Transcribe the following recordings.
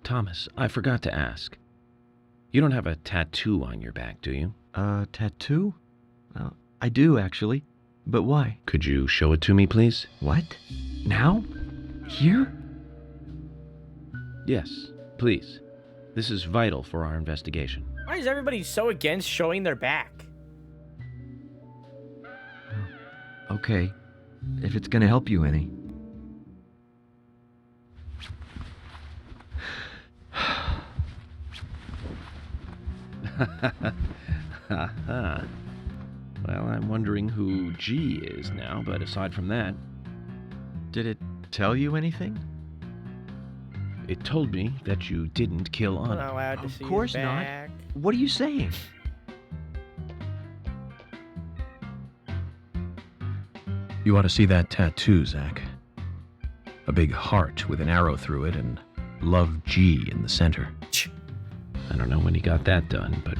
Thomas, I forgot to ask. You don't have a tattoo on your back, do you? Tattoo? I do, actually. But why? Could you show it to me, please? What? Now? Here? Yes, please. This is vital for our investigation. Why is everybody so against showing their back? Okay. If it's gonna help you any. Well, I'm wondering who G is now, but aside from that... Did it tell you anything? It told me that you didn't kill I'm Anna. not allowed to Of see course his not. back. What are you saying? You ought to see that tattoo, Zach. A big heart with an arrow through it and Love G in the center. I don't know when he got that done, but...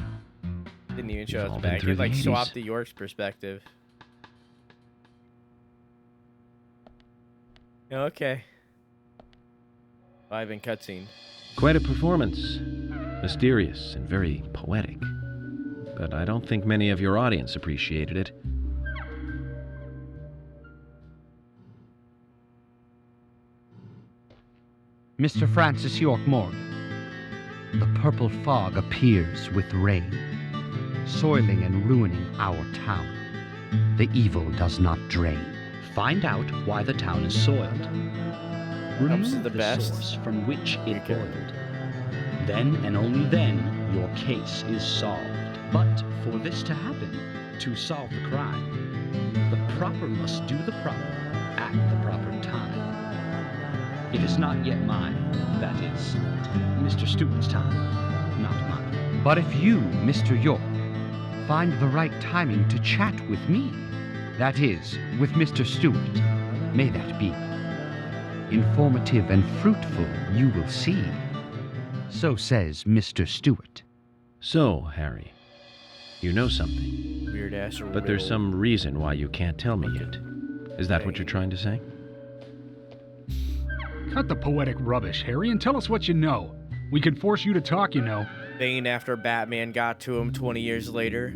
Didn't even We've show all us been back. through He like the 80s. swapped the York's perspective. Okay. Live in cutscene. Quite a performance. Mysterious and very poetic. But I don't think many of your audience appreciated it. Mr. Francis York Morgan. The purple fog appears with rain, soiling and ruining our town. The evil does not drain. Find out why the town is soiled. Helps Remove the the best. source from which it Okay. boiled. Then and only then your case is solved. But for this to happen, to solve the crime, the proper must do the proper at the proper time. It is not yet mine, that is, Mr. Stewart's time, not mine. But if you, Mr. York, find the right timing to chat with me, that is, with Mr. Stewart, may that be. Informative and fruitful, you will see. So says Mr. Stewart. So, Harry, you know something. Weird ass. But there's some reason why you can't tell me yet. Is that what you're trying to say? Cut the poetic rubbish, Harry, and tell us what you know. We could force you to talk, you know. Bane after Batman got to him 20 years later.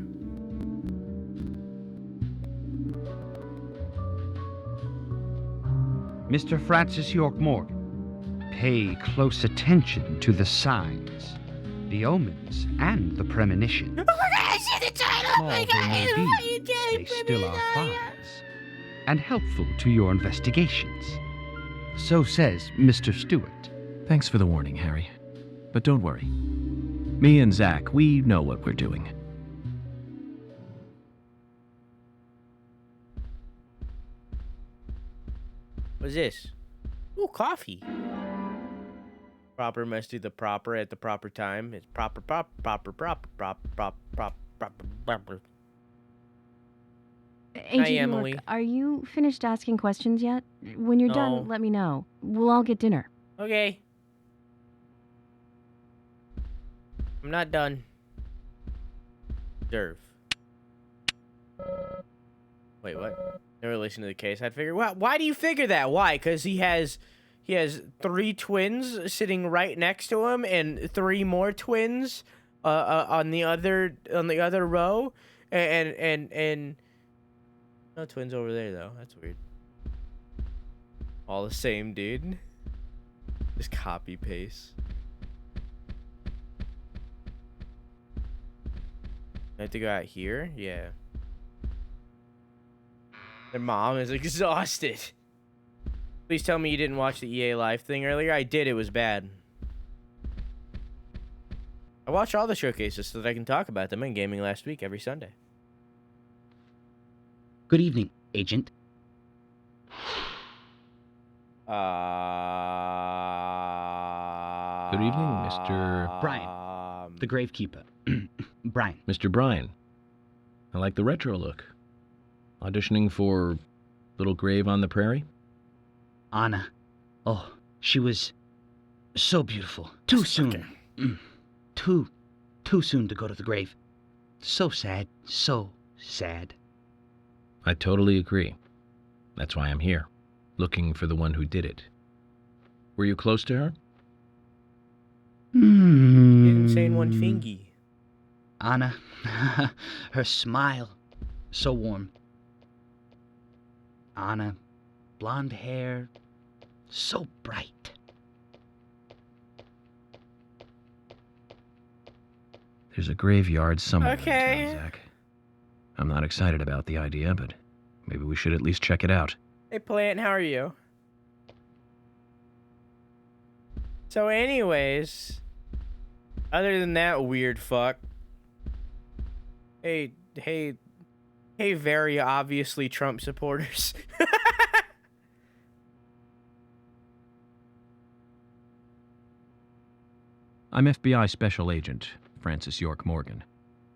Mr. Francis York Morgan, pay close attention to the signs, the omens, and the premonition. Small they may be, they still are finds, and helpful to your investigations. So says Mr. Stewart. Thanks for the warning, Harry. But don't worry. Me and Zach, we know what we're doing. What's this? Ooh, coffee. Proper must do the proper at the proper time. It's proper. Agent Emily. York, are you finished asking questions yet? When you're No. done, let me know. We'll all get dinner. Okay. I'm not done. Serve. Wait, what? In relation to the case, I'd figure. Why do you figure that? Why? Because he has 3 twins sitting right next to him, and 3 more twins on the other row, and no twins over there though. That's weird. All the same, dude. Just copy paste. I have to go out here? Yeah. Their mom is exhausted. Please tell me you didn't watch the EA Live thing earlier. I did. It was bad. I watch all the showcases so that I can talk about them in gaming last week every Sunday. Good evening, Agent. Good evening, Mr. Brian. The Gravekeeper. Brian. Mr. Bryan. I like the retro look. Auditioning for Little Grave on the Prairie? Anna. Oh, she was so beautiful. Too soon. Too soon to go to the grave. So sad. So sad. I totally agree. That's why I'm here, looking for the one who did it. Were you close to her? Didn't say in one fingy. Anna, her smile, so warm. Anna, blonde hair, so bright. There's a graveyard somewhere Okay. in town, Zach. I'm not excited about the idea, but maybe we should at least check it out. Hey, Plant, how are you? So anyways, other than that weird fuck, hey, very obviously Trump supporters. I'm FBI Special Agent Francis York Morgan.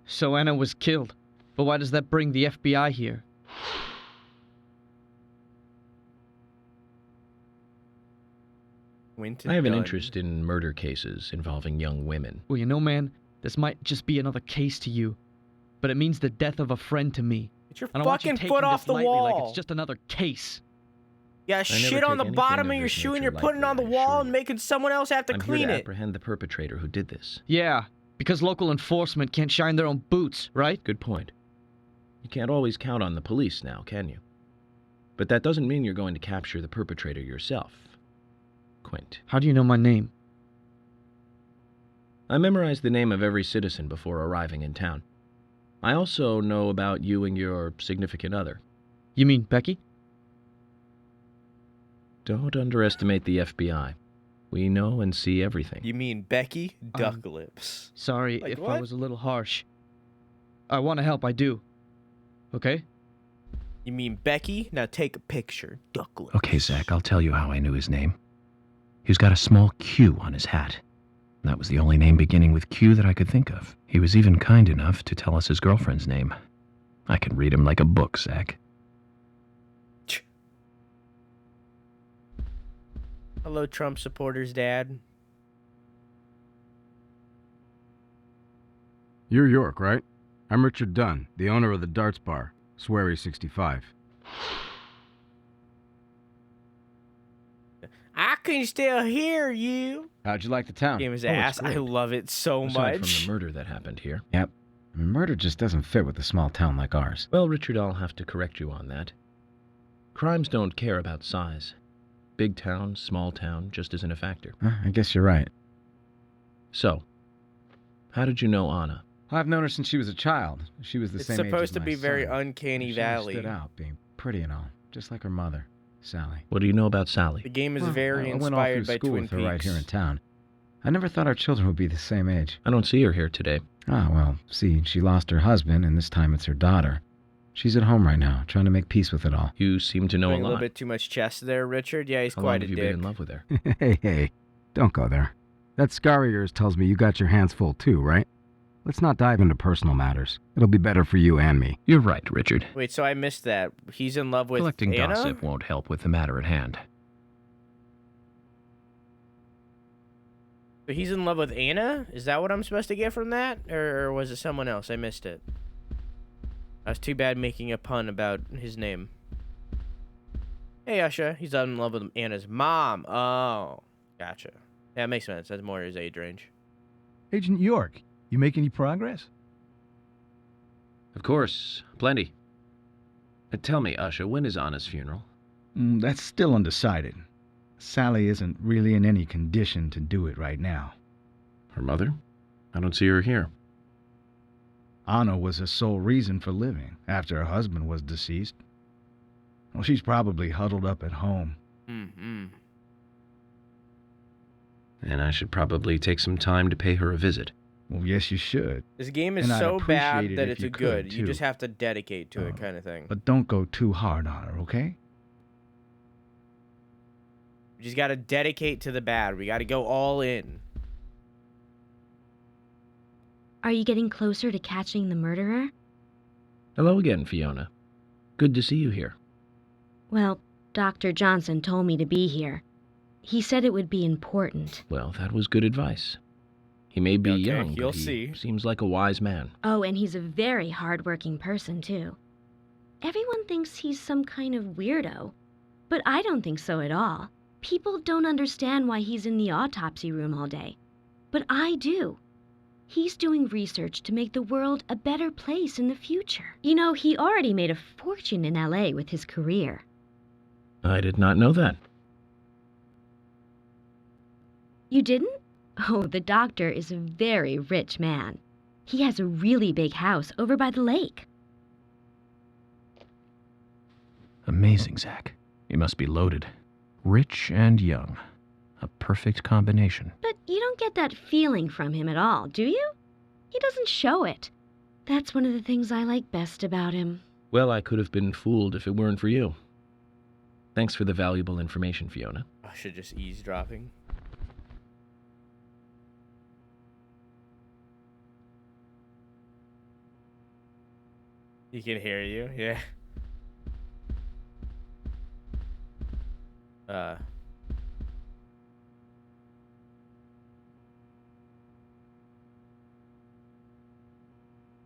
So Anna was killed. But why does that bring the FBI here? I have an interest in murder cases involving young women. Well, you know, man, this might just be another case to you. But it means the death of a friend to me. Get your I don't want you fucking taking foot off this the lightly wall. like it's just another case. Yeah, never shit on the take bottom anything of of your this shoe and nature you're putting it on the lightly, I wall assure and you. making someone else have to I'm clean here to it. apprehend the perpetrator who did this. Yeah, because local enforcement can't shine their own boots, right? Good point. You can't always count on the police now, can you? But that doesn't mean you're going to capture the perpetrator yourself. Quint. How do you know my name? I memorized the name of every citizen before arriving in town. I also know about you and your significant other. You mean Becky? Don't underestimate the FBI. We know and see everything. You mean Becky Duck Lips? Sorry Like if I what? was a little harsh. I want to help, I do. Okay? You mean Becky? Now take a picture, Duck Lips. Okay, Zach, I'll tell you how I knew his name. He's got a small Q on his hat. That was the only name beginning with Q that I could think of. He was even kind enough to tell us his girlfriend's name. I can read him like a book, Zach. Hello, Trump supporters, Dad. You're York, right? I'm Richard Dunn, the owner of the Darts Bar, Swery 65. I can still hear you. How'd you like the town? Game his Oh, it's ass. I great. love it so Aside much. from the murder that happened here. Yep. Murder just doesn't fit with a small town like ours. Well, Richard, I'll have to correct you on that. Crimes don't care about size. Big town, small town, just isn't a factor. I guess you're right. So, how did you know Anna? I've known her since she was a child. She was the It's same age supposed as to my be very son. uncanny She always valley. stood out, being pretty and all, just like her mother, Sally. What do you know about The Sally? game is Well, very I went all inspired through by school Twin with her Peaks. right here in town. I never thought our children would be the same age. I don't see her here today. Ah, well, see, she lost her husband, and this time it's her daughter. She's at home right now, trying to make peace with it all. You seem to know Doing a a little lot. bit too much chest there, Richard. Yeah, he's How quite long a have you dick. been in love with her? Hey, don't go there. That scar of yours tells me you got your hands full too, right? Let's not dive into personal matters. It'll be better for you and me. You're right, Richard. Wait, so I missed that. He's in love with Collecting Anna? gossip won't help with the matter at hand. So he's in love with Anna? Is that what I'm supposed to get from that? Or was it someone else? I missed it. That's too bad making a pun about his name. Hey, Usha. He's in love with Anna's mom. Oh, gotcha. That makes sense. That's more his age range. Agent York, you make any progress? Of course, plenty. Tell me, Usha, when is Anna's funeral? That's still undecided. Sally isn't really in any condition to do it right now. Her mother? I don't see her here. Anna was her sole reason for living after her husband was deceased. Well, she's probably huddled up at home. Mm-hmm. And I should probably take some time to pay her a visit. Well, yes, you should. This game is And I'd so appreciate bad it that if it's you a could, good. You too. just have to dedicate to it Oh, kind of thing. But don't go too hard on her, okay? We just got to dedicate to the bad. We got to go all in. Are you getting closer to catching the murderer? Hello again, Fiona. Good to see you here. Well, Dr. Johnson told me to be here. He said it would be important. Well, that was good advice. He may be Okay, young, you'll but he see. seems like a wise man. Oh, and he's a very hard-working person, too. Everyone thinks he's some kind of weirdo, but I don't think so at all. People don't understand why he's in the autopsy room all day. but I do. He's doing research to make the world a better place in the future. You know, he already made a fortune in LA with his career. I did not know that. You didn't? Oh, the doctor is a very rich man. He has a really big house over by the lake. Amazing, Zach. You must be loaded. Rich and young. A perfect combination. But you don't get that feeling from him at all, do you? He doesn't show it. That's one of the things I like best about him. Well, I could have been fooled if it weren't for you. Thanks for the valuable information, Fiona. I should just eavesdropping. He can hear you, yeah. I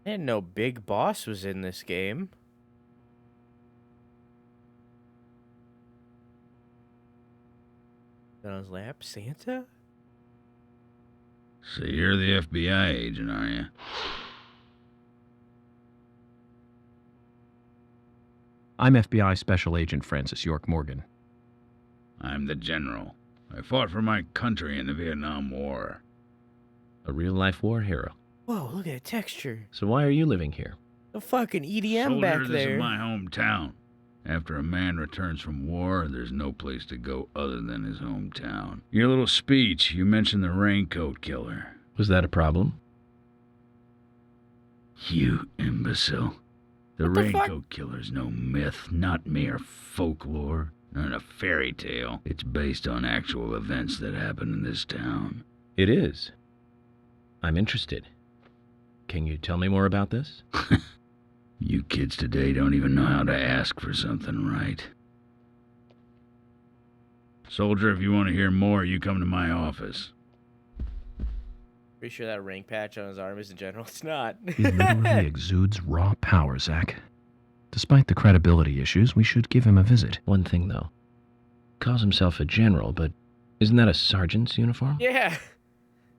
didn't know Big Boss was in this game. On his lap, Santa? So you're the FBI agent, are you? I'm FBI Special Agent Francis York Morgan. I'm the general. I fought for my country in the Vietnam War. A real-life war hero. Whoa, look at the texture. So why are you living here? The fucking EDM Soldier, back this there. is my hometown. After a man returns from war, there's no place to go other than his hometown. Your little speech, you mentioned the raincoat killer. Was that a problem? You imbecile. The What the raincoat killer's no myth, not mere folklore, not a fairy tale. It's based on actual events that happen in this town. It is. I'm interested. Can you tell me more about this? You kids today don't even know how to ask for something right. Soldier, if you want to hear more, you come to my office. Pretty sure that rank patch on his arm is in general. It's not. He literally exudes raw power, Zach. Despite the credibility issues, we should give him a visit. One thing, though. Calls himself a general, but isn't that a sergeant's uniform? Yeah.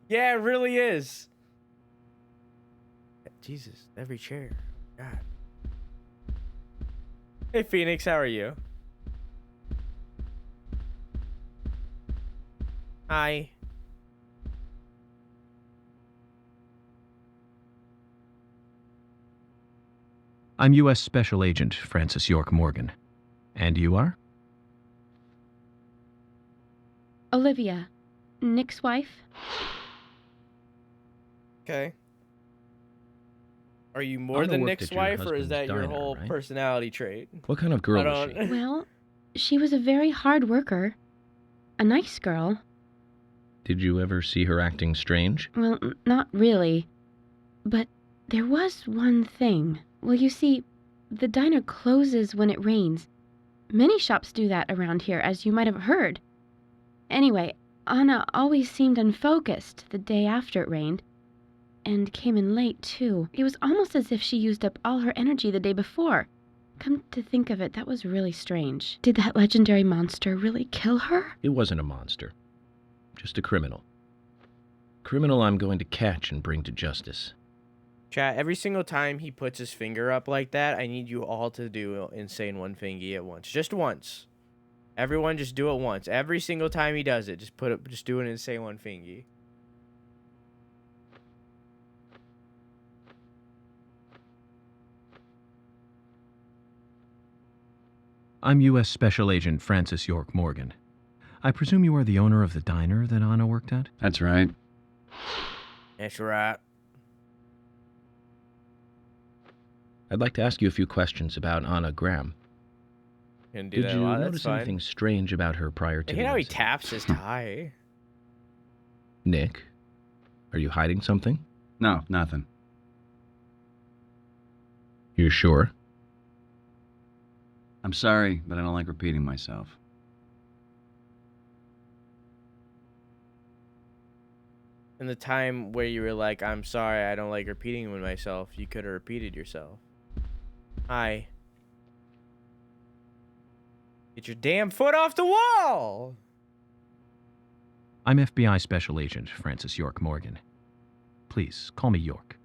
Yeah, it really is. Jesus, every chair. God. Hey, Phoenix, how are you? Hi. I'm U.S. Special Agent Francis York Morgan. And you are? Olivia, Nick's wife. Okay. Are you more Anna than worked Nick's at your wife, or is husband's that your diner, whole right? personality trait? What kind of girl I was she? don't. Well, she was a very hard worker. A nice girl. Did you ever see her acting strange? Well, not really. But there was one thing. Well, you see, the diner closes when it rains. Many shops do that around here, as you might have heard. Anyway, Anna always seemed unfocused the day after it rained. And came in late, too. It was almost as if she used up all her energy the day before. Come to think of it, that was really strange. Did that legendary monster really kill her? It wasn't a monster. Just a criminal. Criminal I'm going to catch and bring to justice. Chat, every single time he puts his finger up like that, I need you all to do insane one fingy at once. Just once. Everyone just do it once. Every single time he does it, just do an insane one fingy. I'm U.S. Special Agent Francis York Morgan. I presume you are the owner of the diner that Anna worked at? That's right. That's right. I'd like to ask you a few questions about Anna Graham. Can do Did that you a lot. That's notice fine. anything strange about her prior to I the hate how he incident? taps his tie. Nick, are you hiding something? No, nothing. You're sure? I'm sorry, but I don't like repeating myself. In the time where you were like, I'm sorry, I don't like repeating myself, you could have repeated yourself. Hi. Get your damn foot off the wall! I'm FBI Special Agent Francis York Morgan. Please, call me York.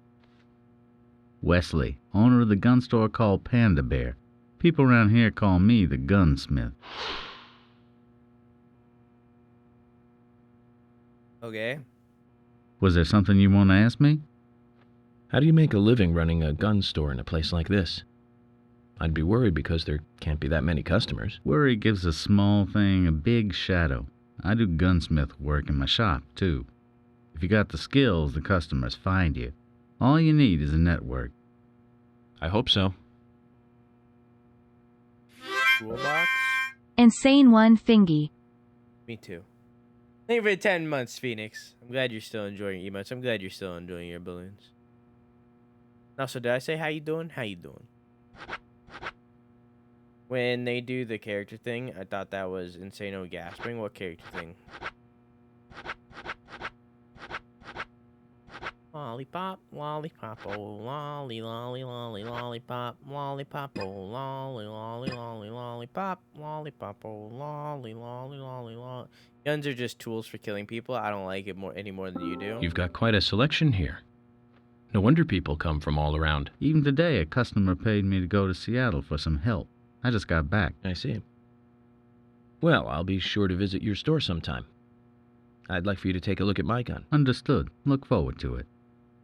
Wesley, owner of the gun store called Panda Bear. People around here call me the gunsmith. Okay. Was there something you want to ask me? How do you make a living running a gun store in a place like this? I'd be worried because there can't be that many customers. Worry gives a small thing a big shadow. I do gunsmith work in my shop, too. If you got the skills, the customers find you. All you need is a network. I hope so. Toolbox? Insane one thingy. Me too. Thank you for the 10 months, Phoenix. I'm glad you're still enjoying emotes. I'm glad you're still enjoying your balloons. Also, did I say how you doing? How you doing? When they do the character thing, I thought that was Insano gasping. What character thing? Lollipop, lollipop, oh, lolly, lolly, lolly, lollipop, lollipop, oh, lolly, lolly, lolly, lollipop, lollipop, oh, lolly, lolly, lolly, lolly. Guns are just tools for killing people. I don't like it any more than you do. You've got quite a selection here. No wonder people come from all around. Even today, a customer paid me to go to Seattle for some help. I just got back. I see. Well, I'll be sure to visit your store sometime. I'd like for you to take a look at my gun. Understood. Look forward to it.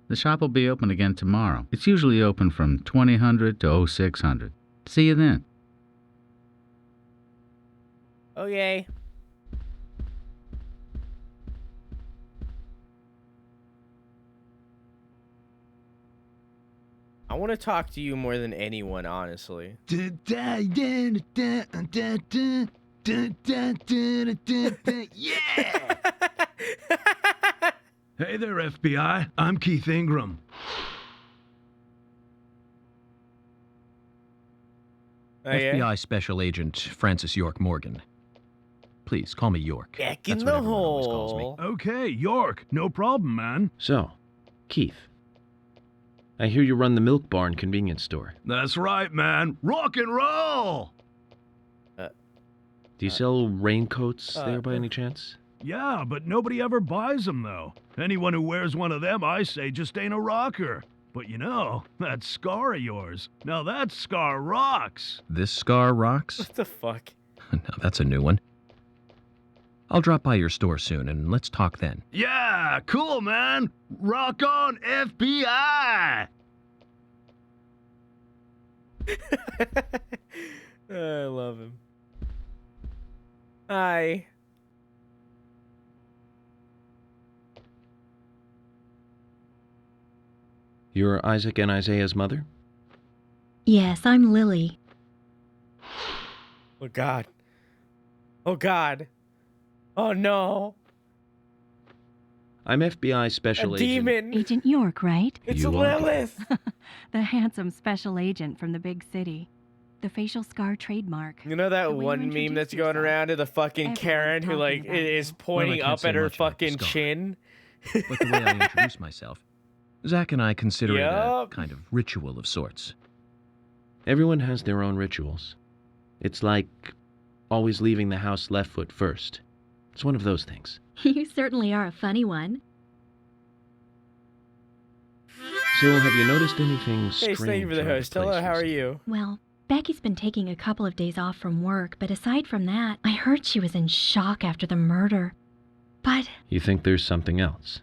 The shop will be open again tomorrow. It's usually open from 2000 to 0600. See you then. Okay. I want to talk to you more than anyone, honestly. Yeah! Hey there, FBI. I'm Keith Ingram. FBI Special Agent Francis York Morgan. Please, call me York. Back That's in what the everyone always calls hole. me. Okay, York. No problem, man. So, Keith, I hear you run the Milk Barn convenience store. That's right, man. Rock and roll! Do you sell raincoats there by any chance? Yeah, but nobody ever buys them, though. Anyone who wears one of them, I say, just ain't a rocker. But you know, that scar of yours. Now that scar rocks. This scar rocks? What the fuck? Now that's a new one. I'll drop by your store soon, and let's talk then. Yeah, cool, man. Rock on, FBI! I love him. Hi. You're Isaac and Isaiah's mother? Yes, I'm Lily. Oh, God. Oh, God. Oh, no. I'm FBI Special A Agent. demon. Agent York, right? It's You are Lilith. The handsome special agent from the big city. The facial scar trademark. You know that The way you one meme introduce that's going yourself. around to the fucking Everyone's Karen who, talking like, about is you. pointing Well, I can't up say at her much about the fucking scar. chin? But the way I introduce myself, Zach and I consider it a Yup. kind of ritual of sorts. Everyone has their own rituals. It's like always leaving the house left foot first. It's one of those things. You certainly are a funny one. So, have you noticed anything strange? Hey, thank you for the around host. Hello, place how are recently? you? Well, Becky's been taking a couple of days off from work, but aside from that, I heard she was in shock after the murder. But, You think there's something else?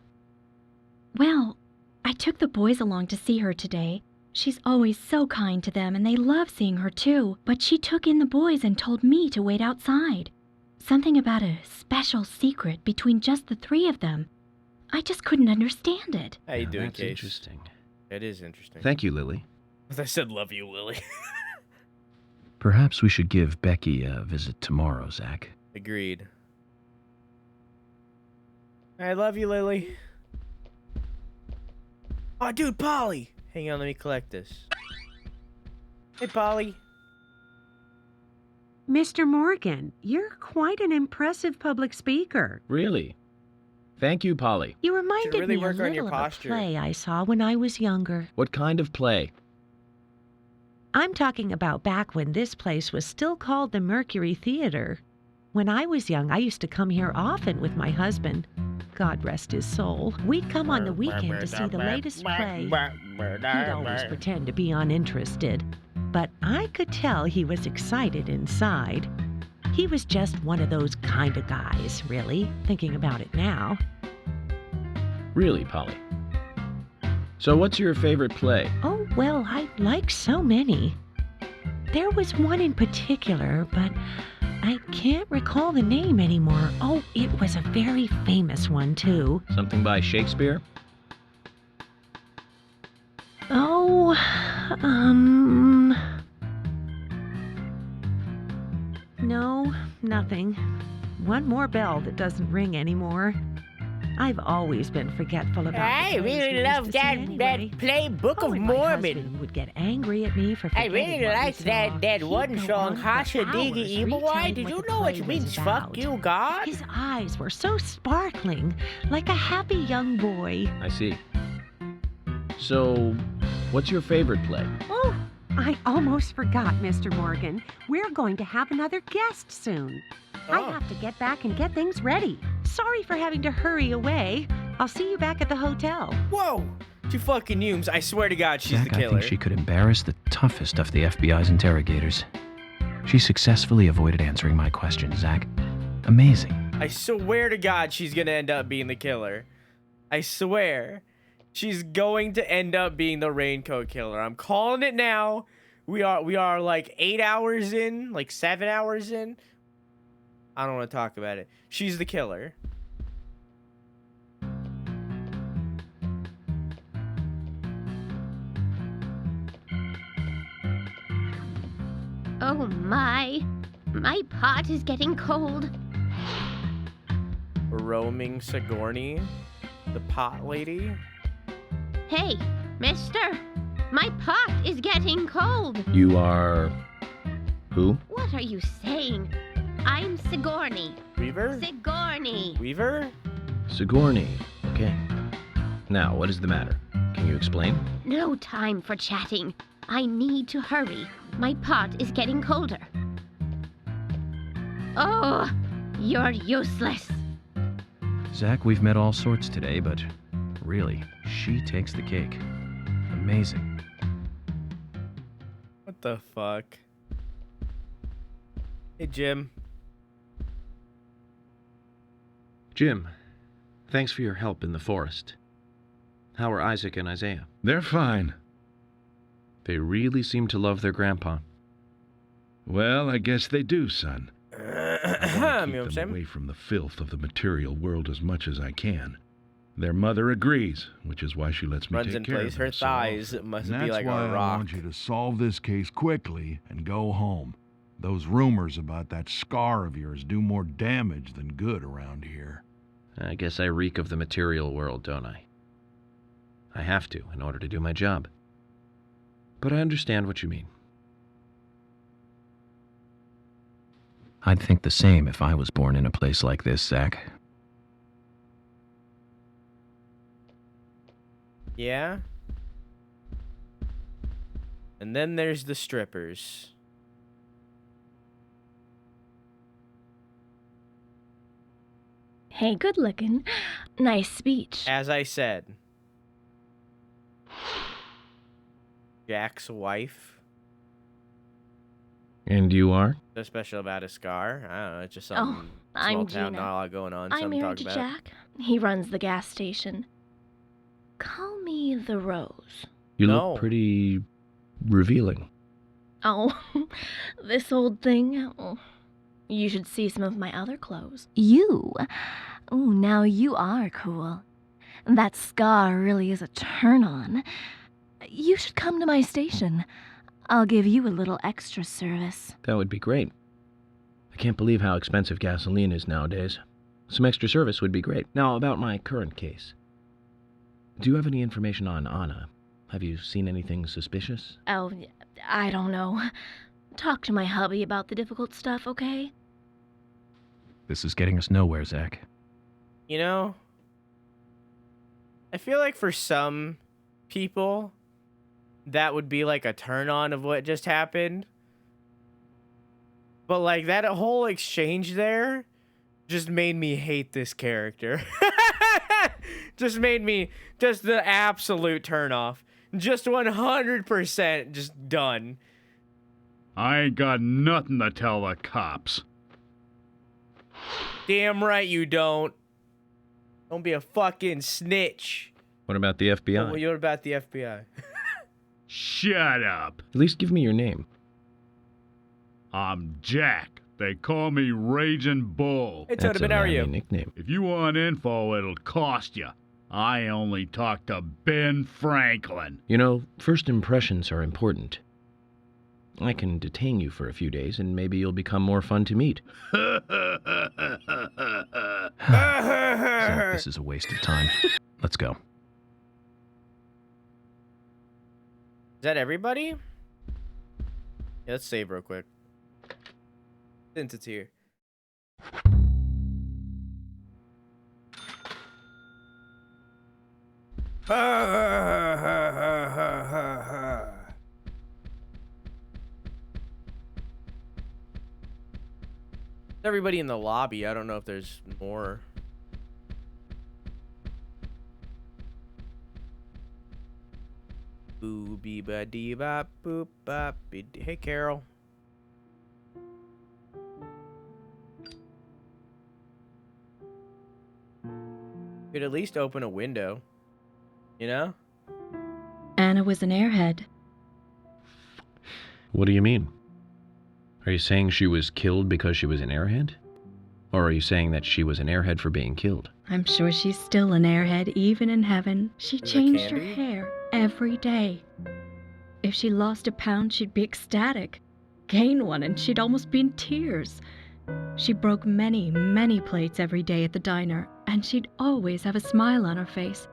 well, I took the boys along to see her today. She's always so kind to them, and they love seeing her too. But she took in the boys and told me to wait outside. Something about a special secret between just the three of them. I just couldn't understand it. How you Now, doing, that's Case? interesting. It is interesting. Thank you, Lily. I said love you, Lily. Perhaps we should give Becky a visit tomorrow, Zach. Agreed. I love you, Lily. Oh, dude, Polly! Hang on, let me collect this. Hey, Polly. Mr. Morgan, you're quite an impressive public speaker. Really? Thank you, Polly. You reminded really me a work on your little of a posture. play I saw when I was younger. What kind of play? I'm talking about back when this place was still called the Mercury Theater. When I was young, I used to come here often with my husband. God rest his soul. We'd come on the weekend to see the latest play. He'd always pretend to be uninterested, but I could tell he was excited inside. He was just one of those kind of guys, really, thinking about it now. Really, Polly? So what's your favorite play? Oh, well, I like so many. There was one in particular, but I can't recall the name anymore. Oh, it was a very famous one, too. Something by Shakespeare? Oh, no, nothing. One more bell that doesn't ring anymore. I've always been forgetful about I the plays we really used love to see that anyway. play Book of And my Mormon. husband would get angry at me for I forgetting really what we liked saw. that He'd one go song, on for Hasha Digga hours Evil Eye. retelling Did what you the know what play it was means? about. Fuck you, God. His eyes were so sparkling, like a happy young boy. I see. So, what's your favorite play? Oh, I almost forgot, Mr. Morgan. We're going to have another guest soon. I have to get back and get things ready. Sorry for having to hurry away. I'll see you back at the hotel. Whoa! You fucking Humes. I swear to God, she's Zach, the killer. I think she could embarrass the toughest of the FBI's interrogators. She successfully avoided answering my questions, Zach. Amazing. I swear to God, she's gonna end up being the killer. I swear. She's going to end up being the raincoat killer. I'm calling it now. We are like 8 hours in, like 7 hours in. I don't want to talk about it. She's the killer. Oh my pot is getting cold. Roaming Sigourney, the pot lady. Hey, mister, my pot is getting cold. You are... who? What are you saying? I'm Sigourney. Weaver? Sigourney. Weaver? Sigourney. Okay. Now, what is the matter? Can you explain? No time for chatting. I need to hurry. My pot is getting colder. Oh, you're useless. Zach, we've met all sorts today, but really, she takes the cake. Amazing. What the fuck? Hey, Jim. Jim, thanks for your help in the forest. How are Isaac and Isaiah? They're fine. They really seem to love their grandpa. Well, I guess they do, son. I You want know to what keep I'm them saying? away from the filth of the material world as much as I can. Their mother agrees, which is why she lets me Runs take and care plays of her them so thighs. often. It must And be that's like why a I rock. want you to solve this case quickly and go home. Those rumors about that scar of yours do more damage than good around here. I guess I reek of the material world, don't I? I have to, in order to do my job. But I understand what you mean. I'd think the same if I was born in a place like this, Zach. Yeah? And then there's the strippers. Hey, good looking. Nice speech. As I said. Jack's wife. And you are? So special about a scar. I don't know. It's just something small I'm town, Gina. not a lot going on. I'm Something to married talk to about. Jack. He runs the gas station. Call me the Rose. You No. look pretty revealing. Oh, this old thing. Oh, you should see some of my other clothes. You? Oh, now you are cool. That scar really is a turn-on. You should come to my station. I'll give you a little extra service. That would be great. I can't believe how expensive gasoline is nowadays. Some extra service would be great. Now, about my current case. Do you have any information on Anna? Have you seen anything suspicious? Oh, I don't know. Talk to my hubby about the difficult stuff, okay? This is getting us nowhere, Zach. You know, I feel like for some people, that would be like a turn on of what just happened. But like that whole exchange there just made me hate this character. Just made me just the absolute turn off. Just 100% just done. I ain't got nothing to tell the cops. Damn right you don't. Don't be a fucking snitch. What about the FBI? What about the FBI? Shut up. At least give me your name. I'm Jack. They call me Raging Bull. Hey, Totem, how are you? Nickname. If you want info, it'll cost you. I only talk to Ben Franklin. You know, first impressions are important. I can detain you for a few days, and maybe you'll become more fun to meet. Zach, this is a waste of time. Let's go. Is that everybody? Yeah, let's save real quick. Since it's here. Everybody in the lobby. I don't know if there's more. Boo bee ba dee ba boop ba be. Hey, Carol. Could at least open a window. You know? Anna was an airhead. What do you mean? Are you saying she was killed because she was an airhead? Or are you saying that she was an airhead for being killed? I'm sure she's still an airhead, even in heaven. She changed her candy? hair every day. If she lost a pound, she'd be ecstatic. Gain one, and she'd almost be in tears. She broke many, many plates every day at the diner, and she'd always have a smile on her face.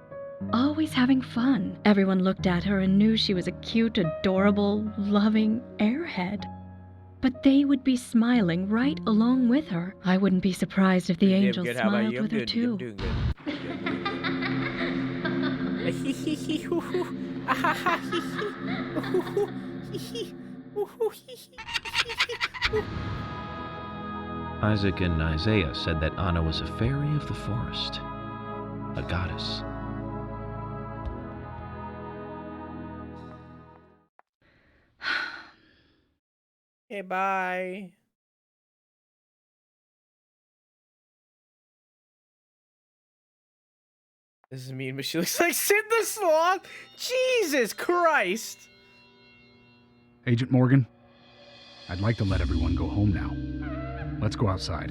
Always having fun. Everyone looked at her and knew she was a cute, adorable, loving airhead. But they would be smiling right along with her. I wouldn't be surprised if the angels Good. How about smiled you? with her too. I'm doing good. Isaac and Isaiah said that Anna was a fairy of the forest, a goddess. Okay, bye. This is mean, but she looks like Sid the Sloth. Jesus Christ. Agent Morgan, I'd like to let everyone go home now. Let's go outside.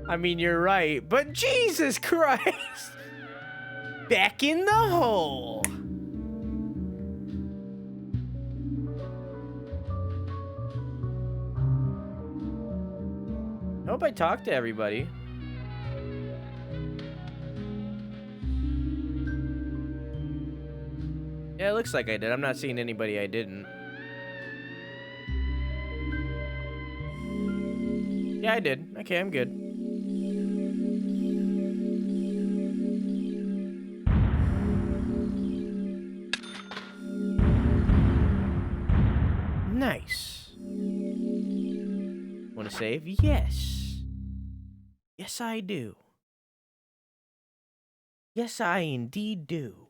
I mean, you're right, but Jesus Christ. Back in the hole. I hope I talked to everybody. Yeah, it looks like I did. I'm not seeing anybody I didn't. Yeah, I did. Okay, I'm good. Nice. Want to save? Yes. Yes, I do. Yes, I indeed do.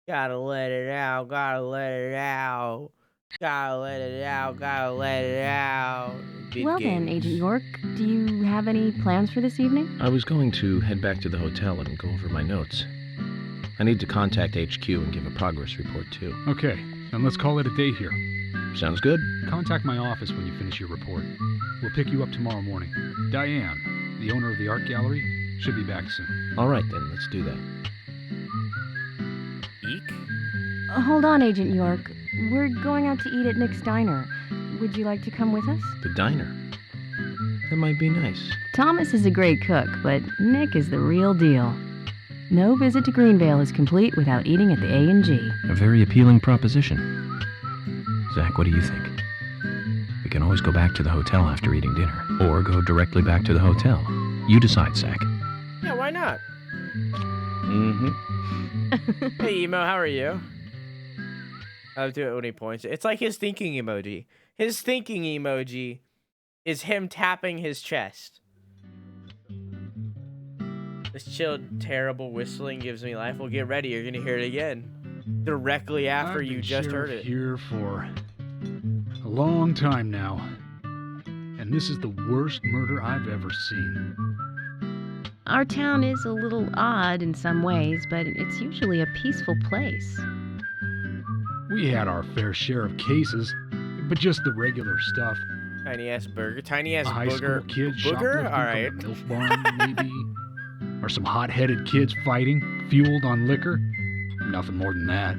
Gotta let it out, gotta let it out. Gotta let it out, gotta let it out. Well then, Agent York, do you have any plans for this evening? I was going to head back to the hotel and go over my notes. I need to contact HQ and give a progress report, too. Okay, then let's call it a day here. Sounds good. Contact my office when you finish your report. We'll pick you up tomorrow morning. Diane, the owner of the art gallery, should be back soon. All right, then. Let's do that. Eek? Hold on, Agent York. We're going out to eat at Nick's Diner. Would you like to come with us? The diner. That might be nice. Thomas is a great cook, but Nick is the real deal. No visit to Greenvale is complete without eating at the A&G. A very appealing proposition. Zach, what do you think? We can always go back to the hotel after eating dinner, or go directly back to the hotel. You decide, Zach. Yeah, why not? Mm-hmm. Hey, Emo, how are you? I'll do it when he points. It's like his thinking emoji. His thinking emoji is him tapping his chest. This chill, terrible whistling gives me life. Well, get ready. You're going to hear it again. Directly after you just heard it. Here for a long time now. And this is the worst murder I've ever seen. Our town is a little odd in some ways, but it's usually a peaceful place. We had our fair share of cases, but just the regular stuff. Tiny ass burger. Tiny ass A high booger. school kid Booger? shoplifting Alright. from a milk barn, maybe. Or some hot-headed kids fighting, fueled on liquor. Nothing more than that.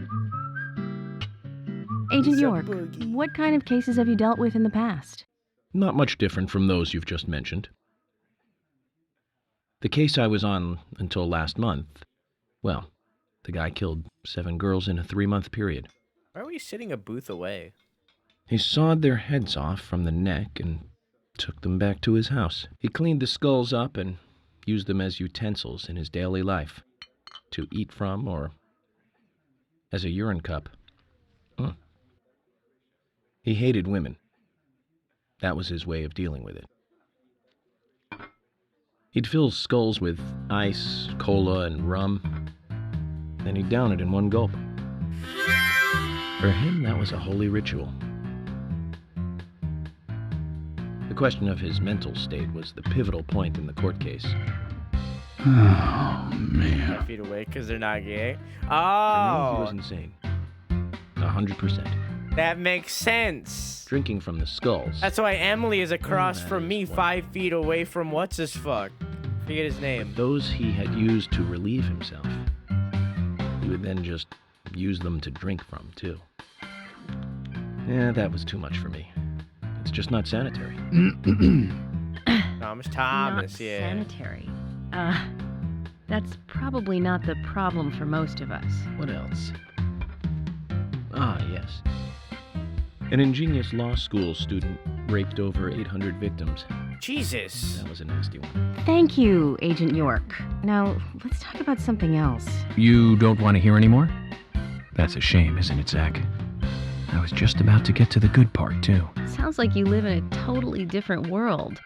Agent York, what kind of cases have you dealt with in the past? Not much different from those you've just mentioned. The case I was on until last month, well, the guy killed 7 girls in a 3-month period. Why are we sitting a booth away? He sawed their heads off from the neck and took them back to his house. He cleaned the skulls up and used them as utensils in his daily life, to eat from or as a urine cup. He hated women. That was his way of dealing with it. He'd fill skulls with ice, cola, and rum, then he'd down it in one gulp. For him, that was a holy ritual. The question of his mental state was the pivotal point in the court case. Oh, man. 5 feet away because they're not gay. For me, he was Oh, insane. 100%. that makes sense. Drinking from the skulls. That's why Emily is across that from is me, one. 5 feet away from what's his fuck. Forget his name. Those he had used to relieve himself. He would then just use them to drink from, too. Yeah, that was too much for me. It's just not sanitary. Thomas, Not yeah. sanitary. That's probably not the problem for most of us. What else? Ah, yes. An ingenious law school student raped over 800 victims. Jesus. That was a nasty one. Thank you, Agent York. Now, let's talk about something else. You don't want to hear any more? That's a shame, isn't it, Zach? I was just about to get to the good part, too. Sounds like you live in a totally different world.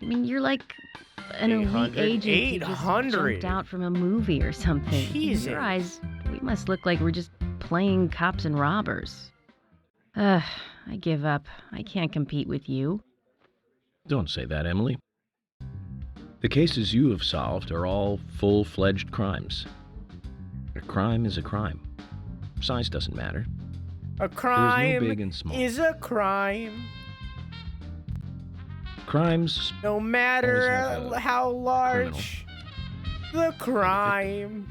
I mean, you're like an elite 800? agent who just 800. jumped out from a movie or something. Jesus. In your eyes, we must look like we're just playing cops and robbers. I give up. I can't compete with you. Don't say that, Emily. The cases you have solved are all full-fledged crimes. A crime is a crime. Size doesn't matter. A crime big and small. is a crime. Crimes, No Always matter have a how large the crime.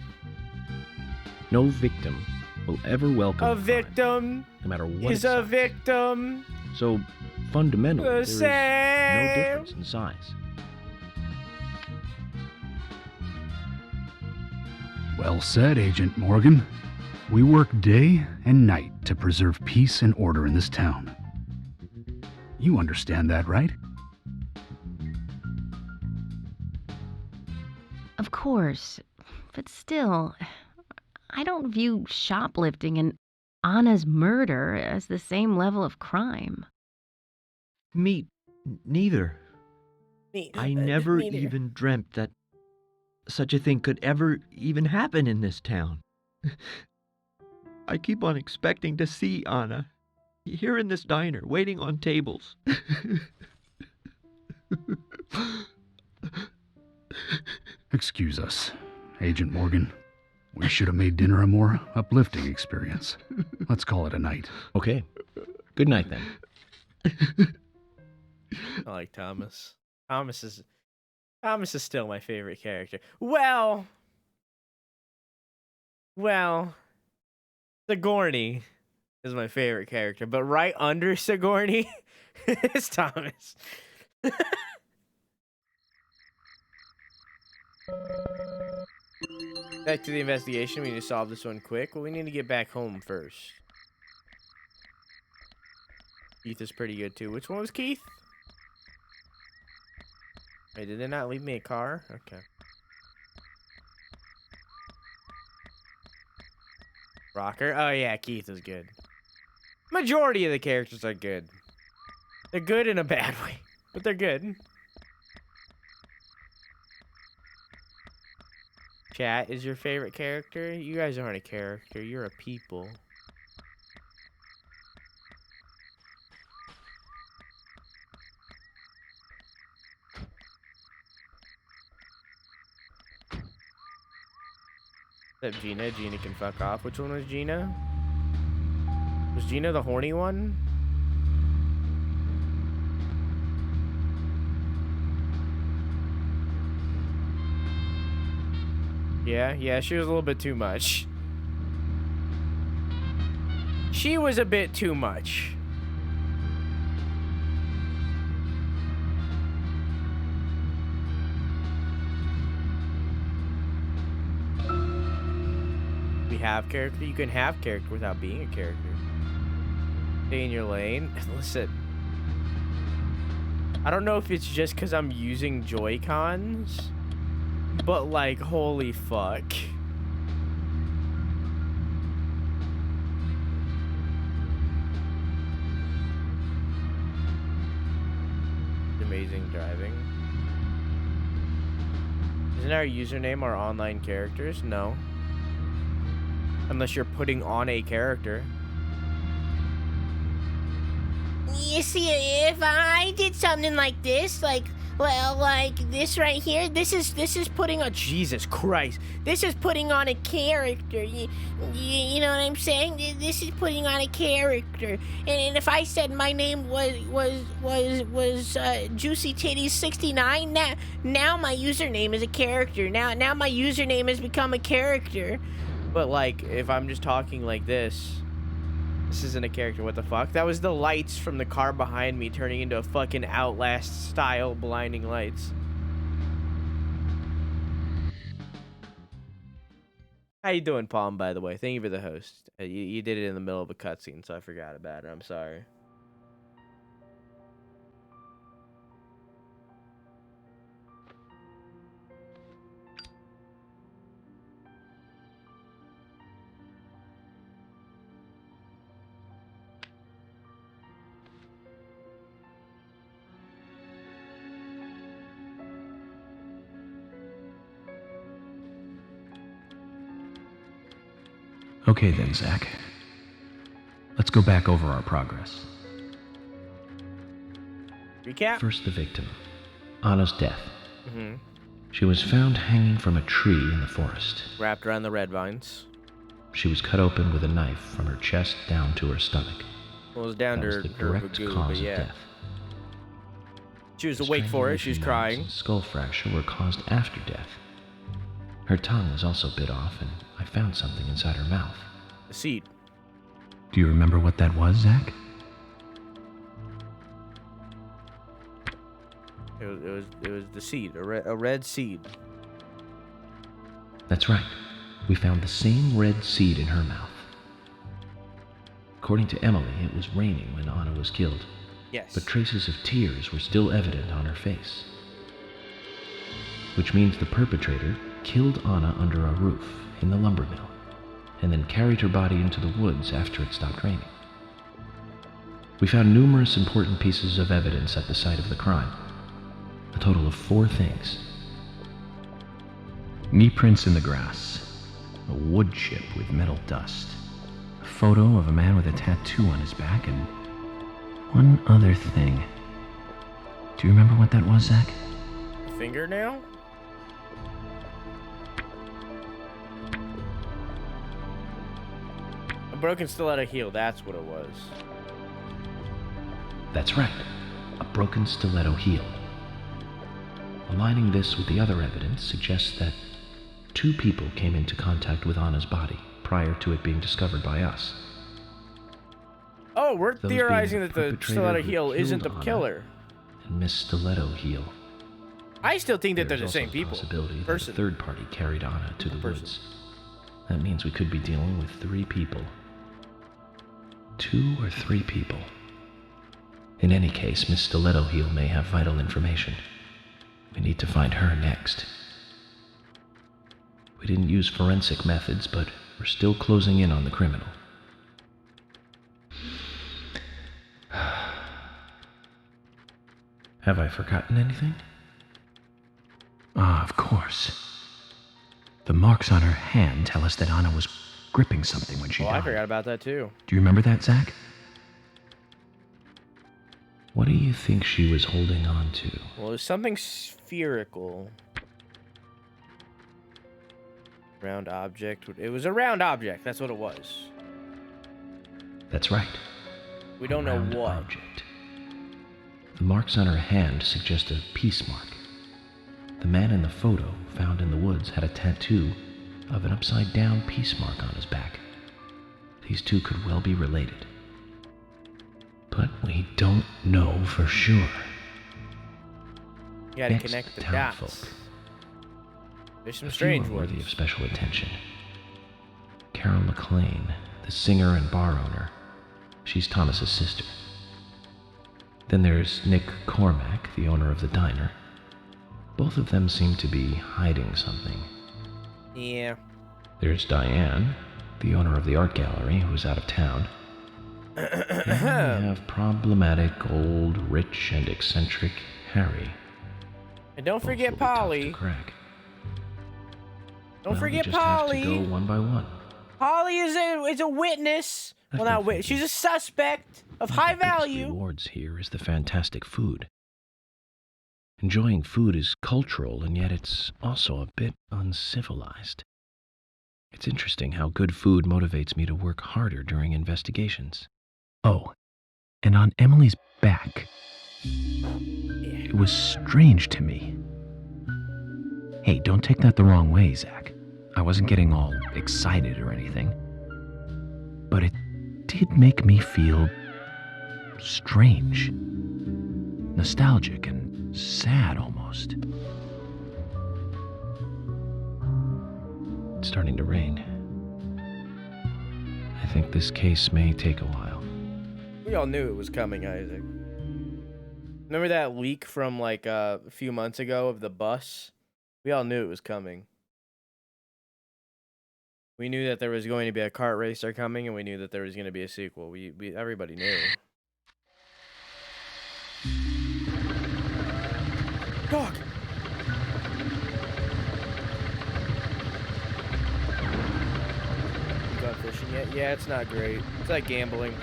no victim will ever welcome A crime, victim no matter what is its a size. victim. So, fundamentally, The there is no same. difference in size. Well said, Agent Morgan. We work day and night to preserve peace and order in this town. You understand that, right? Of course. But still, I don't view shoplifting and Anna's murder as the same level of crime. Me neither. I never neither. even dreamt that such a thing could ever even happen in this town. I keep on expecting to see Anna here in this diner, waiting on tables. Excuse us, Agent Morgan. We should have made dinner a more uplifting experience. Let's call it a night. Okay. Good night, then. I like Thomas. Thomas is still my favorite character. Well, Sigourney is my favorite character, but right under Sigourney is Thomas. Back to the investigation. We need to solve this one quick. Well, we need to get back home first. Keith is pretty good too. Which one was Keith? Wait, did they not leave me a car? Okay. Rocker? Oh yeah, Keith is good. Majority of the characters are good. They're good in a bad way, but they're good. Chat is your favorite character? You guys aren't a character, you're a people. Except Gina. Gina can fuck off. Which one was Gina? Was Gina the horny one? Yeah, she was a little bit too much. She was a bit too much. We have character? You can have character without being a character. Stay in your lane. Listen. I don't know if it's just because I'm using Joy-Cons, but like, holy fuck. Amazing driving. Isn't our username our online characters? No. Unless you're putting on a character. You see, if I did something like this, like this right here, this is putting on... Jesus Christ. This is putting on a character. You know what I'm saying? This is putting on a character. And if I said my name was Juicy Titties 69, now my username is a character. Now my username has become a character. But like, if I'm just talking like this isn't a character. What the fuck? That was the lights from the car behind me turning into a fucking Outlast style blinding lights. How you doing, Palm, by the way? Thank you for the host. You did it in the middle of a cutscene, so I forgot about it. I'm sorry. Okay then, Zach. Let's go back over our progress. Recap? First, the victim. Anna's death. Mm-hmm. She was found hanging from a tree in the forest. Wrapped around the red vines. She was cut open with a knife from her chest down to her stomach. Well, it was down that to was her, the her direct bagoo, cause but yeah. of death. She was awake for it. She was crying. Skull fracture were caused after death. Her tongue was also bit off, and I found something inside her mouth. A seed. Do you remember what that was, Zach? It was the seed, a red seed. That's right. We found the same red seed in her mouth. According to Emily, it was raining when Anna was killed. Yes. But traces of tears were still evident on her face. Which means the perpetrator killed Anna under a roof in the lumber mill, and then carried her body into the woods after it stopped raining. We found numerous important pieces of evidence at the site of the crime. A total of 4 things. Knee prints in the grass, a wood chip with metal dust, a photo of a man with a tattoo on his back, and one other thing. Do you remember what that was, Zach? A fingernail? A broken stiletto heel, that's what it was. That's right, a broken stiletto heel. Aligning this with the other evidence suggests that 2 people came into contact with Anna's body prior to it being discovered by us. Oh, we're Those theorizing being that the perpetrator stiletto who heel isn't the killed Anna killer. And Miss Stiletto Heel. I still think that they're There's the also same people. The possibility that Person. a third party carried Anna to the woods. That means we could be dealing with 3 people. 2 or 3 people. In any case, Miss Stiletto Heel may have vital information. We need to find her next. We didn't use forensic methods, but were still closing in on the criminal. Have I forgotten anything? Ah, of course. The marks on her hand tell us that Anna was gripping something when she Oh, I died. forgot about that too. Do you remember that, Zach? What do you think she was holding on to? Well, it was something spherical. Round object. It was a round object. That's what it was. That's right. We don't know Round what. object. The marks on her hand suggest a peace mark. The man in the photo found in the woods had a tattoo of an upside-down peace mark on his back. These two could well be related. But we don't know for sure. You gotta Next, connect the townfolk. dots. There's some A few strange are worthy ones. of special attention. Carol McLean, the singer and bar owner. She's Thomas's sister. Then there's Nick Cormack, the owner of the diner. Both of them seem to be hiding something. Yeah. There's Diane, the owner of the art gallery, who's out of town. And we have problematic, old, rich, and eccentric Harry. And don't forget Polly. Crack. Don't Well, forget we just Polly. have to go one by one. Polly is a witness. Well, not witness. She's a suspect of high value. Rewards here is the fantastic food. Enjoying food is cultural, and yet it's also a bit uncivilized. It's interesting how good food motivates me to work harder during investigations. Oh, and on Emily's back, it was strange to me. Hey, don't take that the wrong way, Zach. I wasn't getting all excited or anything. But it did make me feel strange. Nostalgic and sad almost. It's starting to rain. I think this case may take a while. We all knew it was coming, Isaac. Remember that leak from like a few months ago of the bus? We all knew it was coming. We knew that there was going to be a kart racer coming, and we knew that there was going to be a sequel. Everybody knew. Dog! You gone fishing yet? Yeah, it's not great. It's like gambling.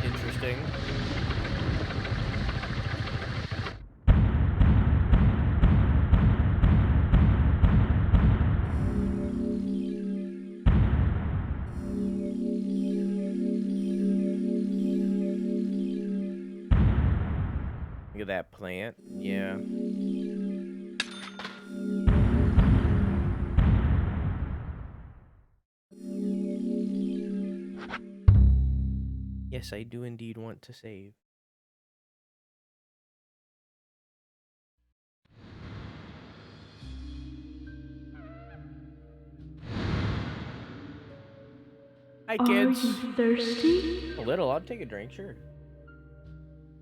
Interesting. Look at that plant. Yeah. Yes, I do indeed want to save. Hi, kids. Are you thirsty? A little. I'll take a drink, sure.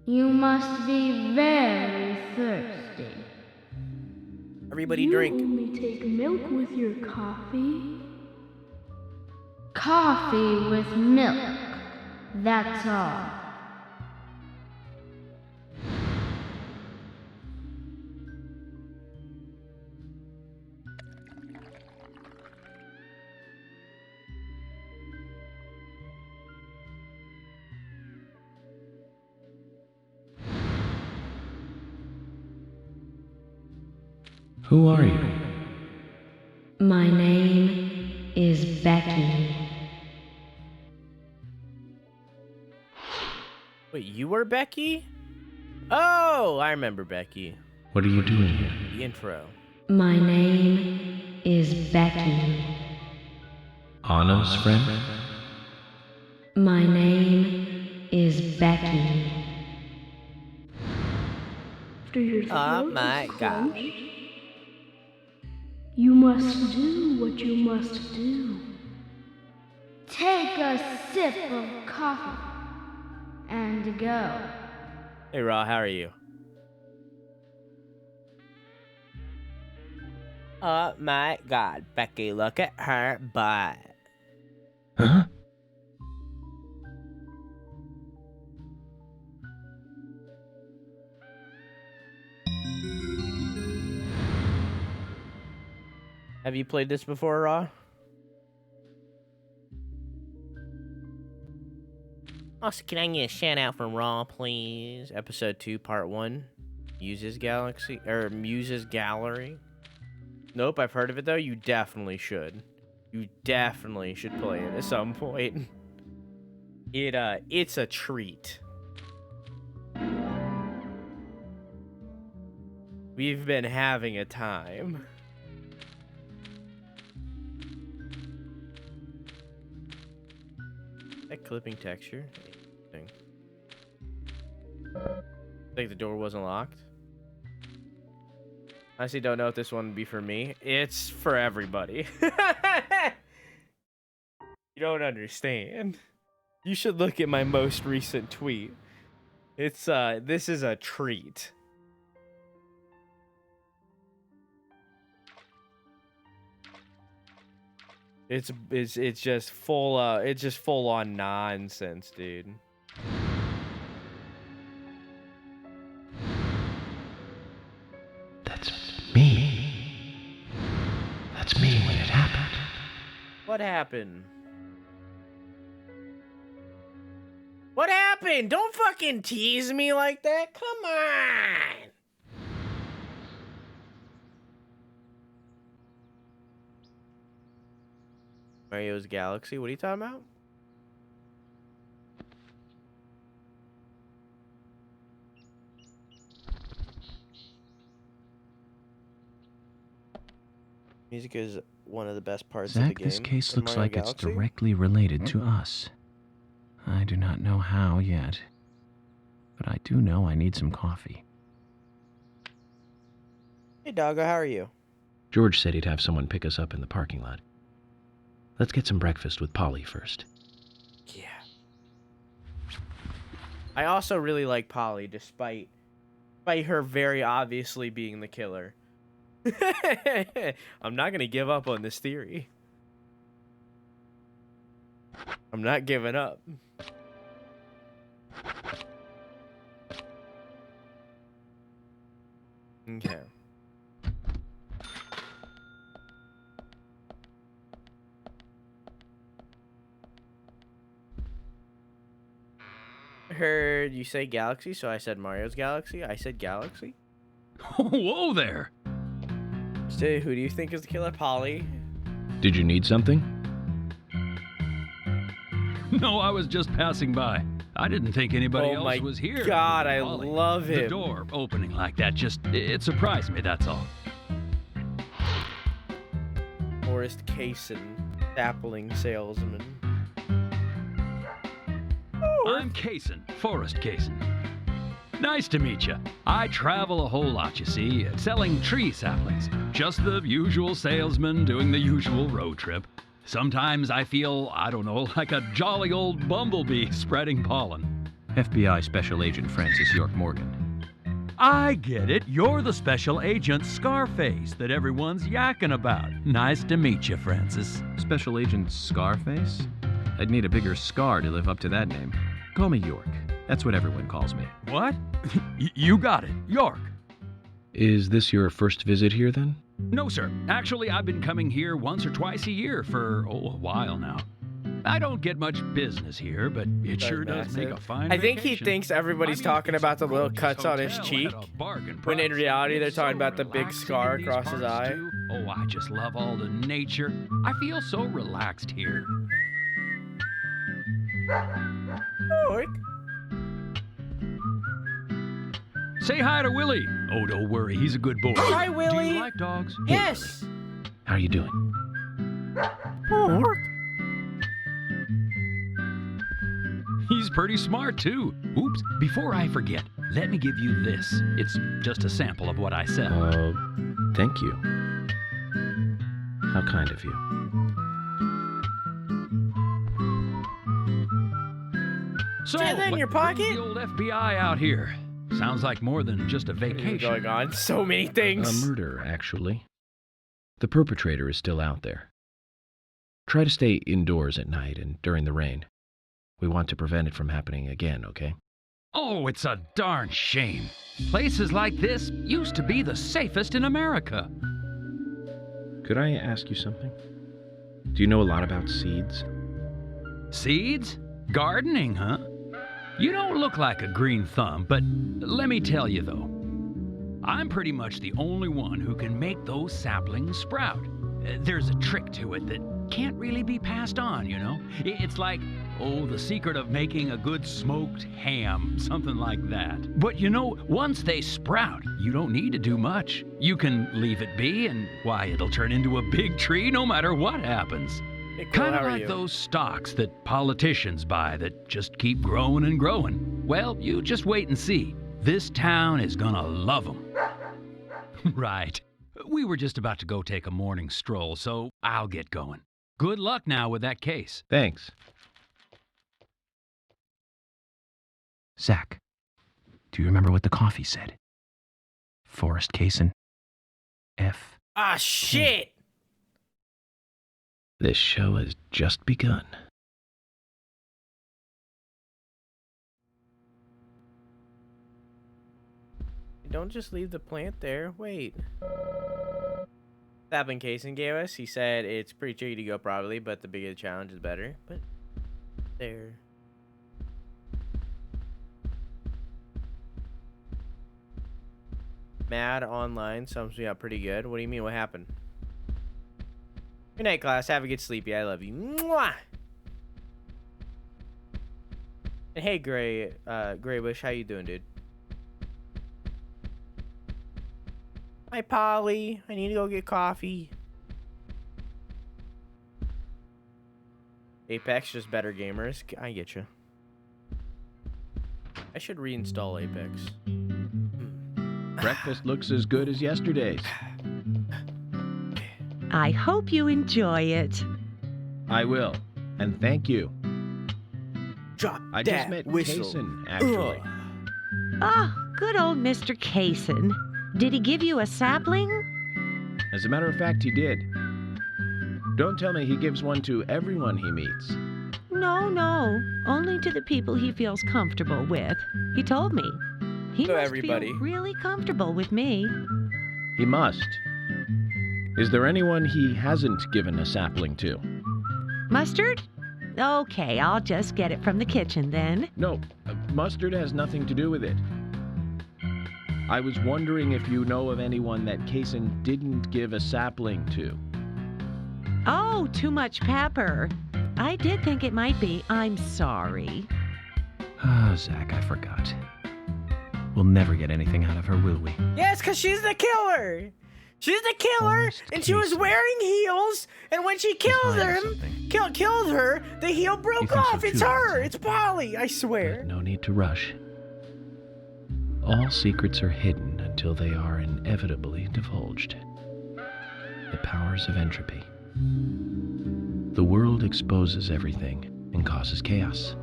You must be very thirsty. Everybody you drink. Only take milk with your coffee? Coffee with milk. That's all. Who are you? My name is Becky. Wait, you were Becky? Oh, I remember Becky. What are you doing here? The intro. My name is Becky. Anna's friend? My name is Becky. Oh my gosh. You must do what you must do. take a sip of coffee and go. Hey, Ra, how are you? Oh my God, Becky, look at her butt. Huh? Have you played this before, Ra? Also, can I get a shout out from Raw, please? Episode 2, Part 1. Muse's Gallery. Nope, I've heard of it though. You definitely should. You definitely should play it at some point. It's a treat. We've been having a time. That clipping texture. Interesting. I think the door wasn't locked. I honestly don't know if this one would be for me. It's for everybody. You don't understand. You should look at my most recent tweet. It's this is a treat. It's just full on nonsense, dude. That's me when it happened. What happened? What happened? Don't fucking tease me like that. Come on. Mario's Galaxy? What are you talking about? Music is one of the best parts of the Zach, game. this case in looks Mario like it's Galaxy. directly related to us. I do not know how yet, but I do know I need some coffee. Hey, Doggo, how are you? George said he'd have someone pick us up in the parking lot. Let's get some breakfast with Polly first. Yeah. I also really like Polly, despite her very obviously being the killer. I'm not gonna give up on this theory. I'm not giving up. Okay. Heard you say Galaxy, so I said Mario's Galaxy. I said Galaxy. Whoa there! So who do you think is the killer? Polly? Did you need something? No, I was just passing by. I didn't think anybody Oh else my was here. God, I Ollie. love The him. door opening like that it surprised me, that's all. Forrest Kaysen, sapling salesman. I'm Kaysen, Forrest Kaysen. Nice to meet you. I travel a whole lot, you see, selling tree saplings. Just the usual salesman doing the usual road trip. Sometimes I feel, I don't know, like a jolly old bumblebee spreading pollen. FBI Special Agent Francis York Morgan. I get it. You're the special agent Scarface that everyone's yakking about. Nice to meet you, Francis. Special Agent Scarface? I'd need a bigger scar to live up to that name. Call me York. That's what everyone calls me. What? You got it. York. Is this your first visit here, then? No, sir. Actually, I've been coming here once or twice a year for, a while now. I don't get much business here, but it sure does make a fine I think he vacation. thinks everybody's talking about the little cuts on his cheek, when in reality they're talking about the big scar across his eye. Oh, I just love all the nature. I feel so relaxed here. York. Say hi to Willie. Oh, don't worry, he's a good boy. Hi, Do Willie. you like dogs? Yes. How are you doing? York. He's pretty smart, too. Oops, before I forget, let me give you this. It's just a sample of what I sell. Thank you. How kind of you. So, Is that in your what brings pocket? the old FBI out here? Sounds like more than just a vacation. Going on so many things. A murder, actually. The perpetrator is still out there. Try to stay indoors at night and during the rain. We want to prevent it from happening again, okay? Oh, it's a darn shame. Places like this used to be the safest in America. Could I ask you something? Do you know a lot about seeds? Seeds? Gardening, huh? You don't look like a green thumb, but let me tell you though, I'm pretty much the only one who can make those saplings sprout. There's a trick to it that can't really be passed on, you know? It's like, the secret of making a good smoked ham, something like that. But you know, once they sprout, you don't need to do much. You can leave it be, and why, it'll turn into a big tree no matter what happens. Hey, cool, Kind how of are like you? those stocks that politicians buy that just keep growing and growing. Well, you just wait and see. This town is gonna love them. Right. We were just about to go take a morning stroll, so I'll get going. Good luck now with that case. Thanks. Zach, do you remember what the coffee said? Forrest Kaysen. F. Ah, shit! This show has just begun. Don't just leave the plant there. Wait. Sapling Kaysen gave us. He said it's pretty tricky to go probably, but the bigger the challenge is better. But there. Mad online sums me up pretty good. What do you mean? What happened? Good night, class. Have a good sleepy. I love you. Mwah! And hey, Graybush, how you doing, dude? Hi, Polly. I need to go get coffee. Apex, just better gamers. I get you. I should reinstall Apex. Breakfast looks as good as yesterday's. I hope you enjoy it. I will. And thank you. Drop I that just met whistle. Kaysen, actually. Ah, good old Mr. Kaysen. Did he give you a sapling? As a matter of fact, he did. Don't tell me he gives one to everyone he meets. No. Only to the people he feels comfortable with. He told me. He So must everybody. feel really comfortable with me. He must. Is there anyone he hasn't given a sapling to? Mustard? Okay, I'll just get it from the kitchen then. No, mustard has nothing to do with it. I was wondering if you know of anyone that Kaysen didn't give a sapling to. Oh, too much pepper. I did think it might be. I'm sorry. Ah, Zach, I forgot. We'll never get anything out of her, will we? Yes, because she's the killer. She's the killer, and she was wearing heels, and when she killed her, the heel broke think so off. It's too, her. It's Polly. I swear. No need to rush. All secrets are hidden until they are inevitably divulged. The powers of entropy. The world exposes everything and causes chaos.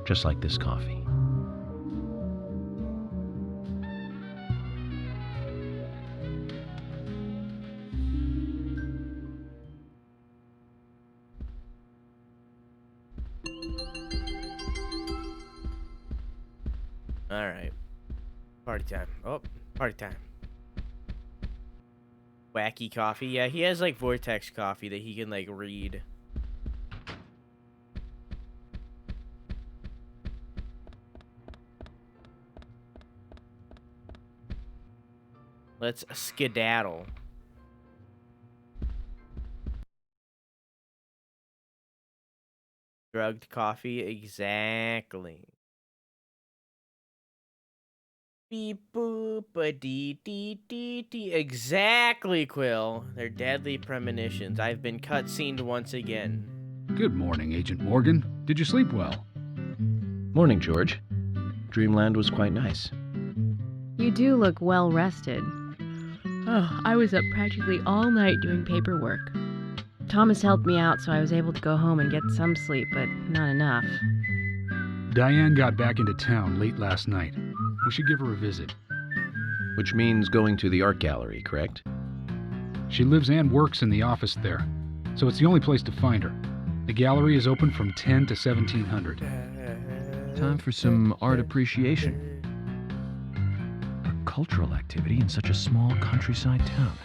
Just like this coffee. All right. Party time. Oh, party time. Wacky coffee. Yeah, he has like vortex coffee that he can like read. Let's skedaddle. Drugged coffee, exactly. Beep boop a dee dee dee dee. Exactly, Quill. They're deadly premonitions. I've been cutscened once again. Good morning, Agent Morgan. Did you sleep well? Morning, George. Dreamland was quite nice. You do look well rested. Oh, I was up practically all night doing paperwork. Thomas helped me out, so I was able to go home and get some sleep, but not enough. Diane got back into town late last night. We should give her a visit. Which means going to the art gallery, correct? She lives and works in the office there, so it's the only place to find her. The gallery is open from 10 to 1700. Time for some art appreciation. A cultural activity in such a small countryside town.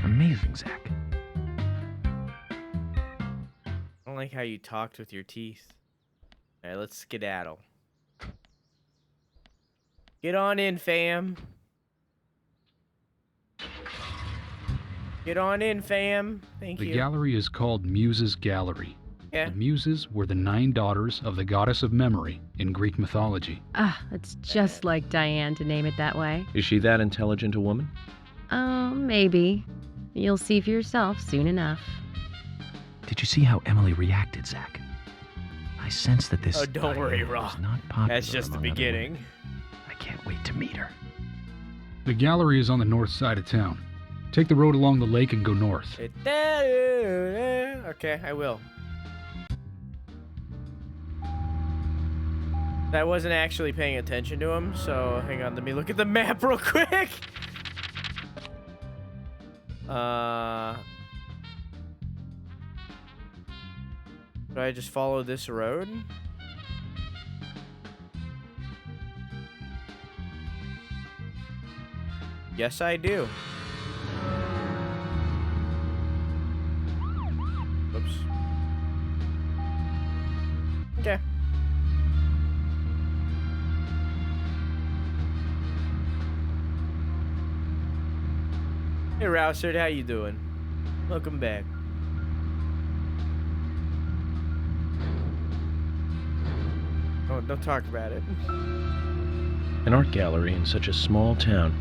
Amazing, Zach. I don't like how you talked with your teeth. Alright, let's skedaddle. Get on in, fam. Get on in, fam. Thank you. The gallery is called Muses Gallery. Yeah. The Muses were the 9 daughters of the goddess of memory in Greek mythology. Ah, it's just like Diane to name it that way. Is she that intelligent a woman? Oh, maybe. You'll see for yourself soon enough. Did you see how Emily reacted, Zach? I sense that this Oh, don't worry, Diane Rob. is not popular That's just the among other beginning. women. I can't wait to meet her. The gallery is on the north side of town. Take the road along the lake and go north. Okay, I will. I wasn't actually paying attention to him, so hang on, let me look at the map real quick. Do I just follow this road? Yes, I do. Oops. Okay. Hey, Rouserd, how you doing? Welcome back. Oh, don't talk about it. An art gallery in such a small town.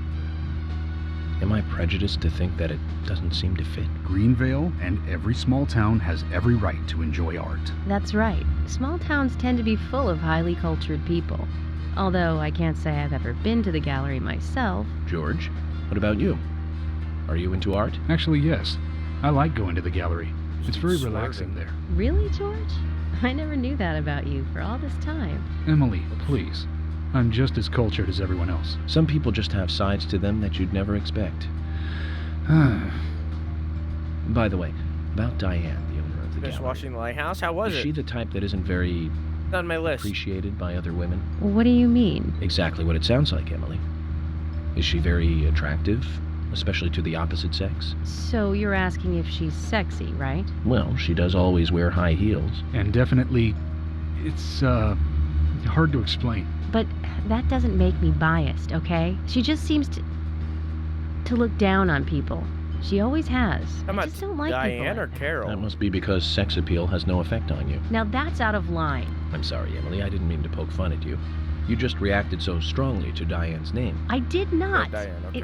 Am I prejudiced to think that it doesn't seem to fit? Greenvale and every small town has every right to enjoy art. That's right. Small towns tend to be full of highly cultured people. Although I can't say I've ever been to the gallery myself. George, what about you? Are you into art? Actually, yes. I like going to the gallery. It's very relaxing there. Really, George? I never knew that about you for all this time. Emily, please. I'm just as cultured as everyone else. Some people just have sides to them that you'd never expect. By the way, about Diane, the owner of the Finished gallery. watching the lighthouse. How was Is it? she the type that isn't very It's on my list. appreciated by other women? What do you mean? Exactly what it sounds like, Emily. Is she very attractive, especially to the opposite sex? So you're asking if she's sexy, right? Well, she does always wear high heels. And definitely, it's, hard to explain. But that doesn't make me biased, okay? She just seems to look down on people. She always has. I just don't like Diane people. or Carol? That must be because sex appeal has no effect on you. Now that's out of line. I'm sorry, Emily, I didn't mean to poke fun at you. You just reacted so strongly to Diane's name. I did not. Diane, okay.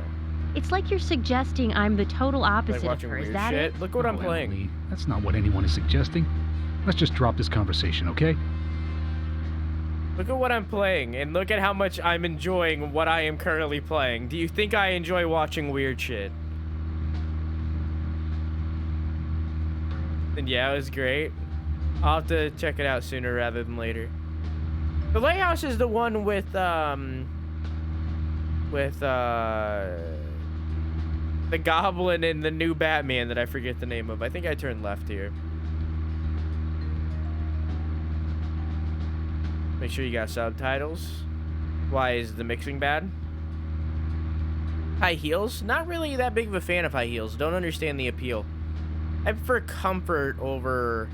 It's like you're suggesting I'm the total opposite of watching her. Is weird that shit. it? Look what I'm Oh, playing. Emily, that's not what anyone is suggesting. Let's just drop this conversation, okay? Look at what I'm playing, and look at how much I'm enjoying what I am currently playing. Do you think I enjoy watching weird shit? And yeah, it was great. I'll have to check it out sooner rather than later. The Lighthouse is the one with the Goblin and the new Batman that I forget the name of. I think I turned left here. Make sure you got subtitles. Why is the mixing bad? High heels? Not really that big of a fan of high heels. Don't understand the appeal. I prefer comfort over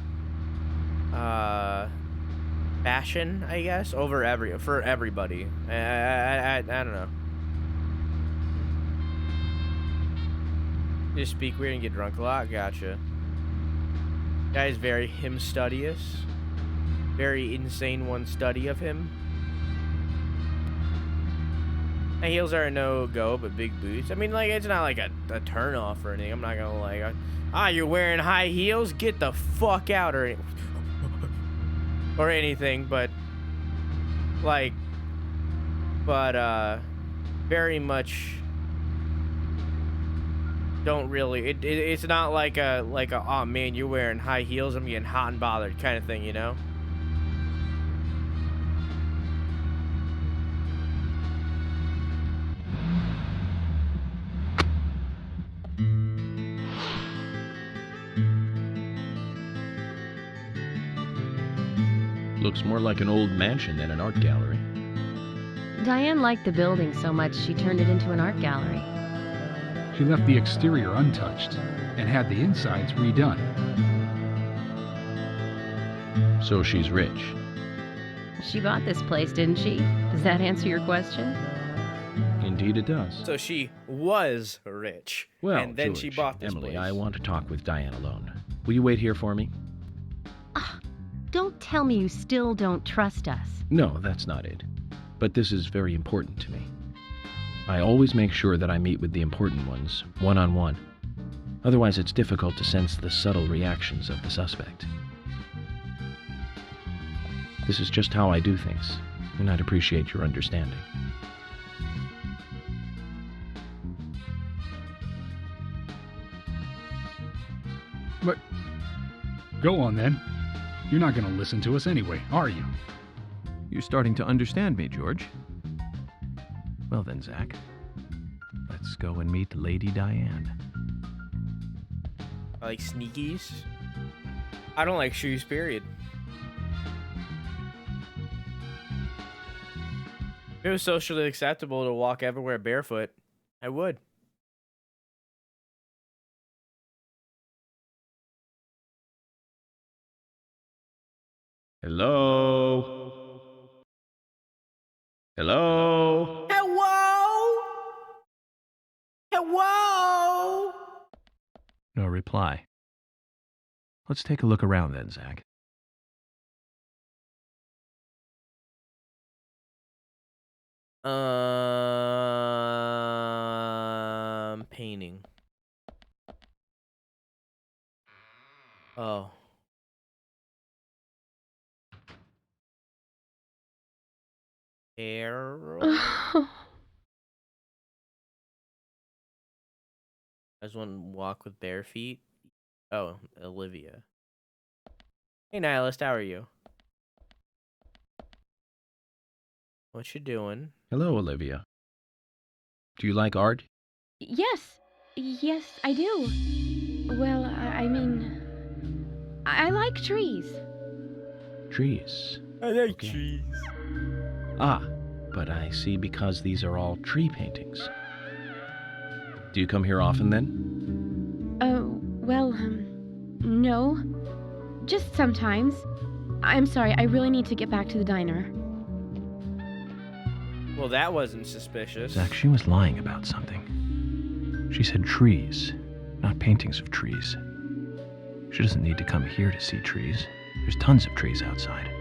fashion, I guess, over for everybody. I don't know. You just speak weird and get drunk a lot? Gotcha. Guy's very him-studious. Very insane one study of him. My heels are a no-go, but big boots. I mean, like, it's not like a turn-off or anything. I'm not gonna like, you're wearing high heels? Get the fuck out or anything, but like, very much don't really. It's not like a oh man, you're wearing high heels, I'm getting hot and bothered kind of thing, you know. Looks more like an old mansion than an art gallery. Diane liked the building so much she turned it into an art gallery. She left the exterior untouched and had the insides redone. So she's rich. She bought this place, didn't she? Does that answer your question? Indeed it does. So she was rich. Well, and then George, she bought this Emily, place. I want to talk with Diane alone. Will you wait here for me? Don't tell me you still don't trust us. No, that's not it. But this is very important to me. I always make sure that I meet with the important ones, one-on-one. Otherwise, it's difficult to sense the subtle reactions of the suspect. This is just how I do things, and I'd appreciate your understanding. But go on then. You're not going to listen to us anyway, are you? You're starting to understand me, George. Well then, Zach. Let's go and meet Lady Diane. I like sneakies. I don't like shoes, period. If it was socially acceptable to walk everywhere barefoot, I would. Hello? Hello? Hello? Hello? No reply. Let's take a look around then, Zach. Painting. Oh. Arrow? As one walk with bare feet? Oh, Olivia. Hey, Nihilist, how are you? What you doing? Hello, Olivia. Do you like art? Yes. Yes, I do. Well, I mean, I like trees. Trees. I like trees. Ah, but I see because these are all tree paintings. Do you come here often then? Well, no. Just sometimes. I'm sorry, I really need to get back to the diner. Well, that wasn't suspicious. Zach, she was lying about something. She said trees, not paintings of trees. She doesn't need to come here to see trees. There's tons of trees outside.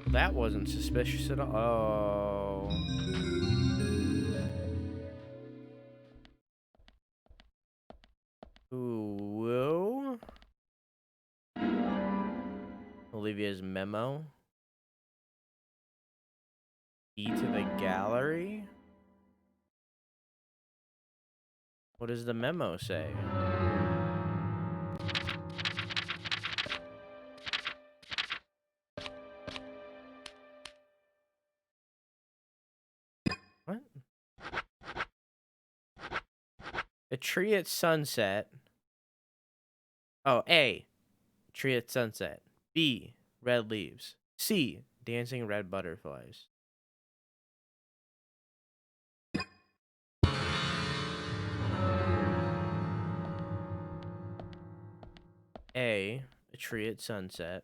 That wasn't suspicious at all. Oh. Ooh. Olivia's memo. Key to the gallery? What does the memo say? What? A tree at sunset. Oh, A. Tree at sunset. B. Red leaves. C. Dancing red butterflies. A tree at sunset.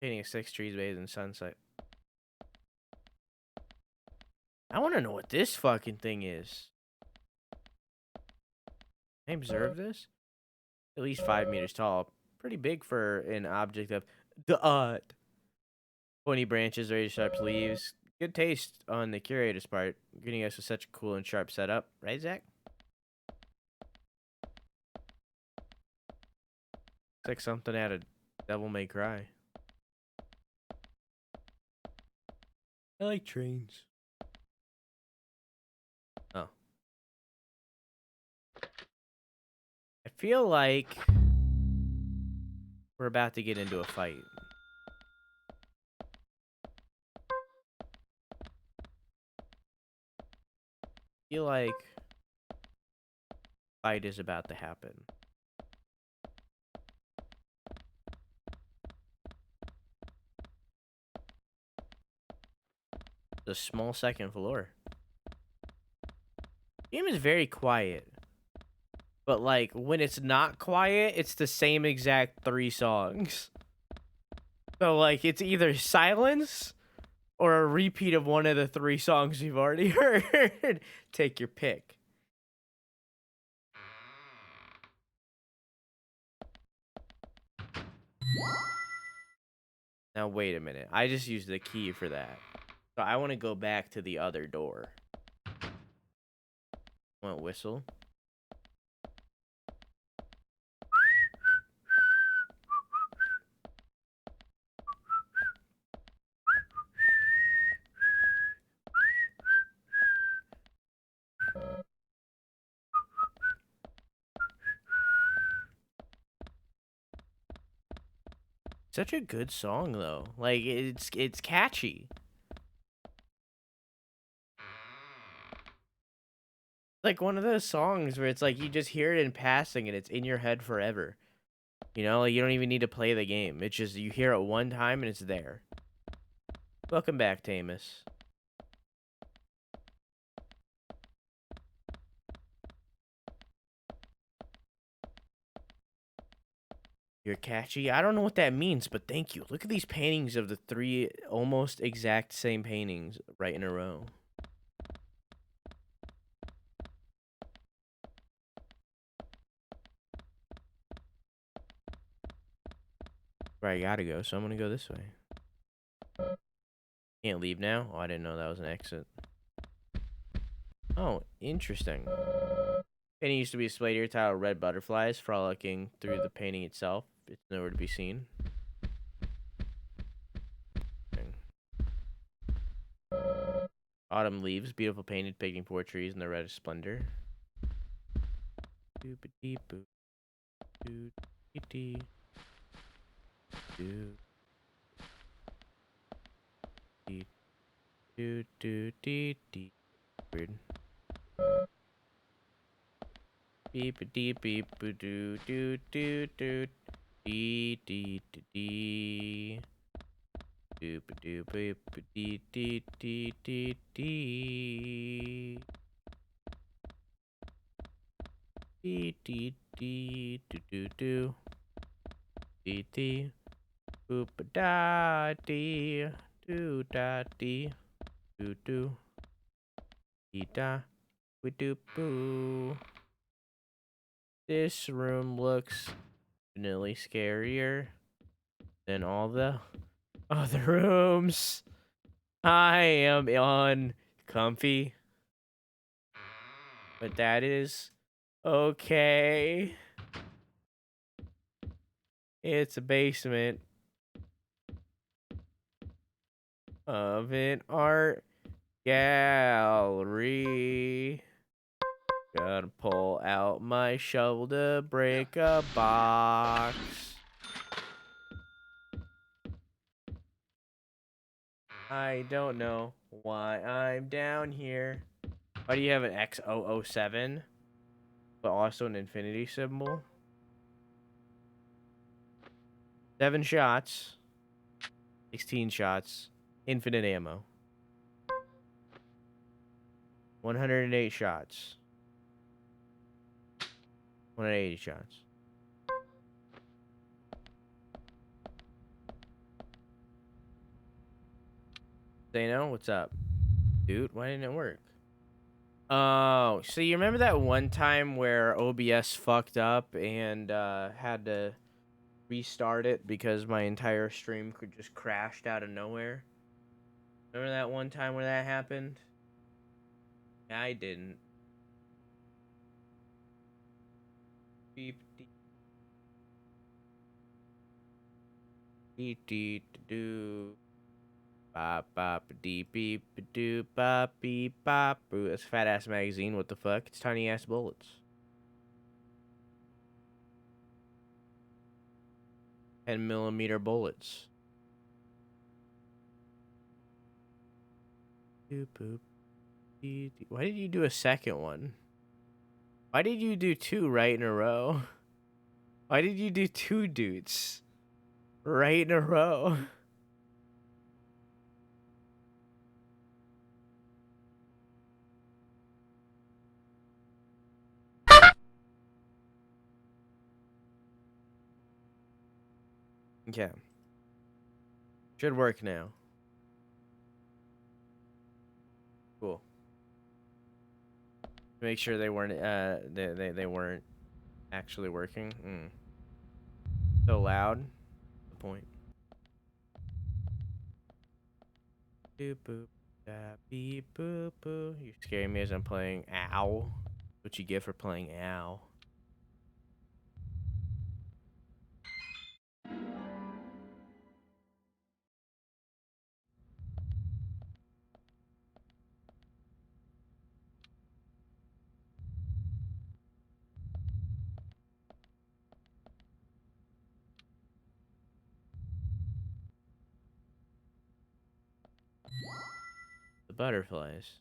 Painting 6 trees bathed in sunset. I want to know what this fucking thing is. Can I observe this? At least 5 meters tall. Pretty big for an object of the art. Pointy branches, razor sharp leaves. Good taste on the curator's part. Greeting us with such a cool and sharp setup. Right, Zach? It's like something out of Devil May Cry. I like trains. Oh. I feel like we're about to get into a fight. I feel like fight is about to happen. The small second floor. Game is very quiet. But like when it's not quiet, it's the same exact 3 songs. So like it's either silence or a repeat of one of the 3 songs you've already heard. Take your pick. Now wait a minute. I just used the key for that. So I want to go back to the other door. Want whistle? Such a good song though. Like it's catchy. Like one of those songs where it's like you just hear it in passing and it's in your head forever. You know, like you don't even need to play the game. It's just you hear it one time and it's there. Welcome back, Tamus. You're catchy. I don't know what that means, but thank you. Look at these paintings of the 3 almost exact same paintings right in a row. Where I gotta go, so I'm gonna go this way. Can't leave now? Oh, I didn't know that was an exit. Oh, interesting. Painting used to be displayed here titled Red Butterflies, frolicking through the painting itself. It's nowhere to be seen. Autumn leaves, beautiful painted, picking 4 trees in the reddest splendor. Doop-a-dee-boop. Doo-dee-dee. Doo. Dee. Doo-doo-dee-dee. Weird. Beep a dee beep a doo doo doo doo dee dee dee doo ba doo beep a dee dee dee dee dee dee dee dee doo doo doo dee dee boop a da dee doo da dee doo doo dee da we doo boo. This room looks infinitely scarier than all the other rooms. I am uncomfy. But that is okay. It's a basement of an art gallery. Gotta pull out my shovel to break a box. I don't know why I'm down here. Why do you have an X007? But also an infinity symbol? 7 shots. 16 shots. Infinite ammo. 108 shots. 180 shots. Zeno, what's up? Dude, why didn't it work? Oh, so you remember that one time where OBS fucked up and had to restart it because my entire stream could just crashed out of nowhere? Remember that one time where that happened? Yeah, I didn't. Beep dee dee dee doo. Bop bop dee beep doo bop beep bop boo. That's Fat Ass Magazine. What the fuck? It's tiny ass bullets. 10mm bullets. Boop boop. Dee, dee. Why did you do a second one? Why did you do 2 right in a row? Why did you do 2 dudes right in a row? Okay. Should work now. Cool. Make sure they weren't they weren't actually working. So loud. The point. Boop boop da beep boop boo. You're scaring me as I'm playing ow. What you get for playing ow. The butterflies.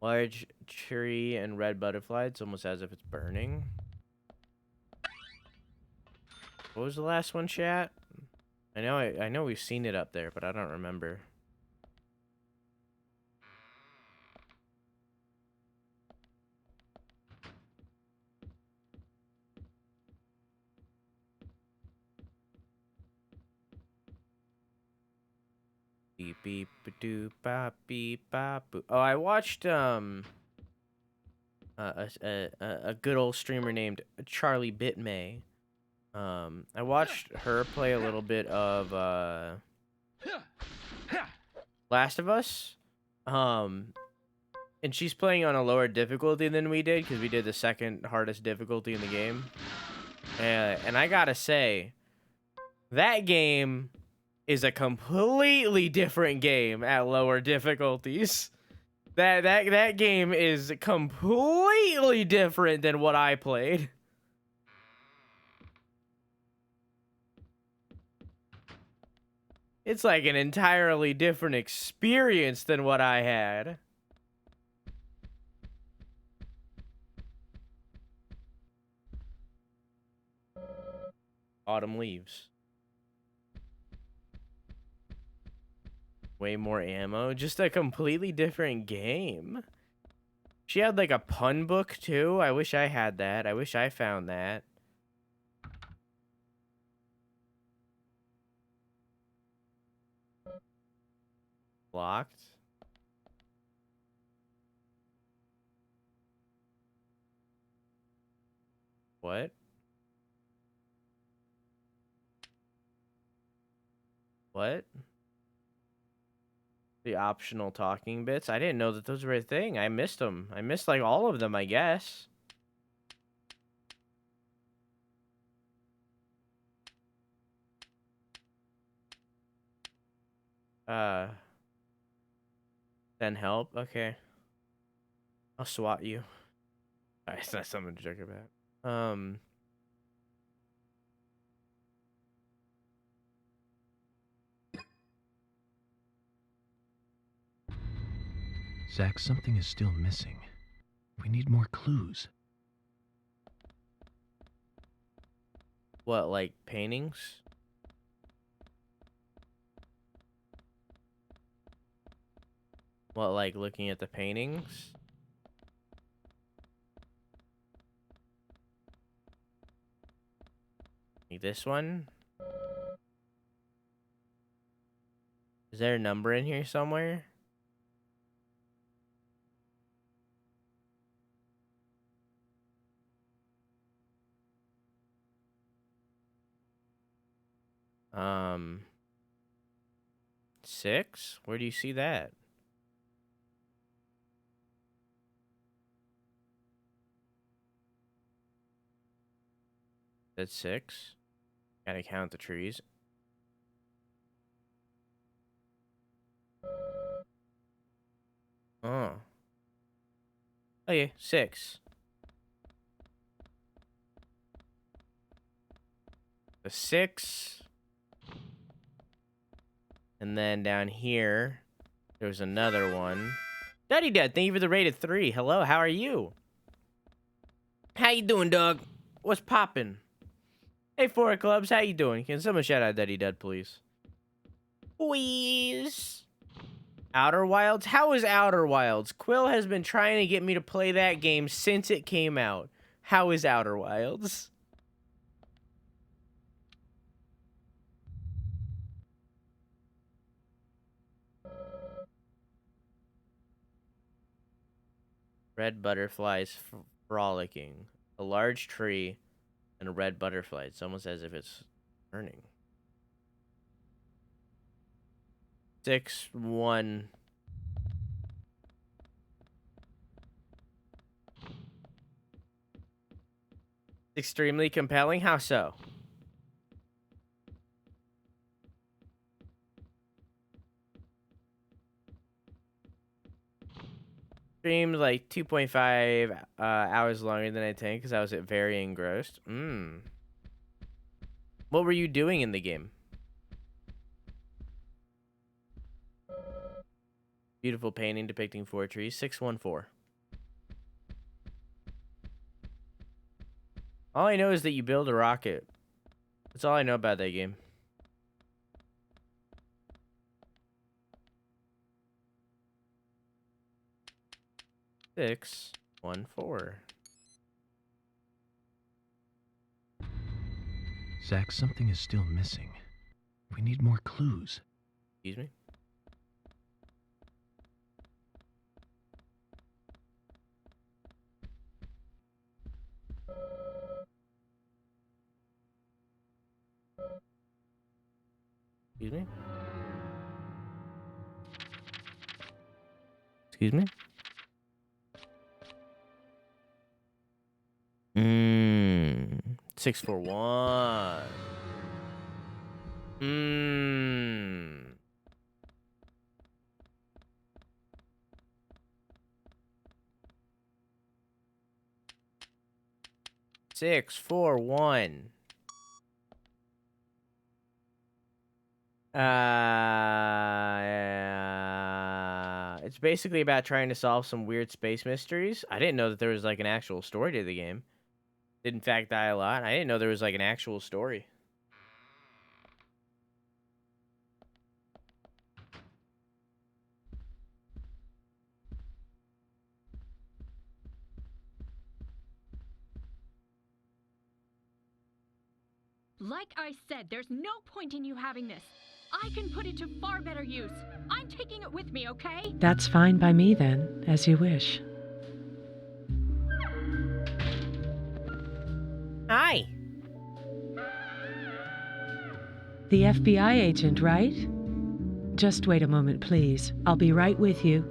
Large tree and red butterfly. It's almost as if it's burning. What was the last one, chat? I know we've seen it up there, but I don't remember. Beep beep doo bop beep bop boo. Oh, I watched a good old streamer named Charlie Bitmay. I watched her play a little bit of Last of Us. And she's playing on a lower difficulty than we did because we did the second hardest difficulty in the game. And I gotta say, that game is a completely different game at lower difficulties. That game is completely different than what I played. It's like an entirely different experience than what I had. Autumn leaves. Way more ammo. Just a completely different game. She had like a pun book too. I wish I had that. I wish I found that. Locked. What? What? The optional talking bits? I didn't know that those were a thing. I missed them. I missed like all of them, I guess. Then help? Okay. I'll swat you. Alright, it's not something to joke about. Zach, something is still missing. We need more clues. What, like paintings? What, like looking at the paintings? Like this one? Is there a number in here somewhere? Six? Where do you see that? That's 6. Gotta count the trees. Oh. Okay, 6. The 6. And then down here, there's another one. Daddy Dad, thank you for the rated 3. Hello, how are you? How you doing, dog? What's poppin'? Hey, Four Clubs, how you doing? Can someone shout out Daddy Dad, please? Please. Outer Wilds? How is Outer Wilds? Quill has been trying to get me to play that game since it came out. How is Outer Wilds? Red butterflies frolicking. A large tree and a red butterfly. It's almost as if it's burning. 6-1. Extremely compelling. How so? Streamed like 2.5 hours longer than I think because I was very engrossed. What were you doing in the game? Beautiful painting depicting 4 trees. 614. All I know is that you build a rocket. That's all I know about that game. Six, 1, 4. Zach, something is still missing. We need more clues. Excuse me? Excuse me? Excuse me? 641. 641. It's basically about trying to solve some weird space mysteries. I didn't know that there was like an actual story to the game. Did in fact die a lot. I didn't know there was like an actual story. Like I said, there's no point in you having this. I can put it to far better use. I'm taking it with me, okay? That's fine by me then, as you wish. Hi. The FBI agent, right? Just wait a moment, please. I'll be right with you.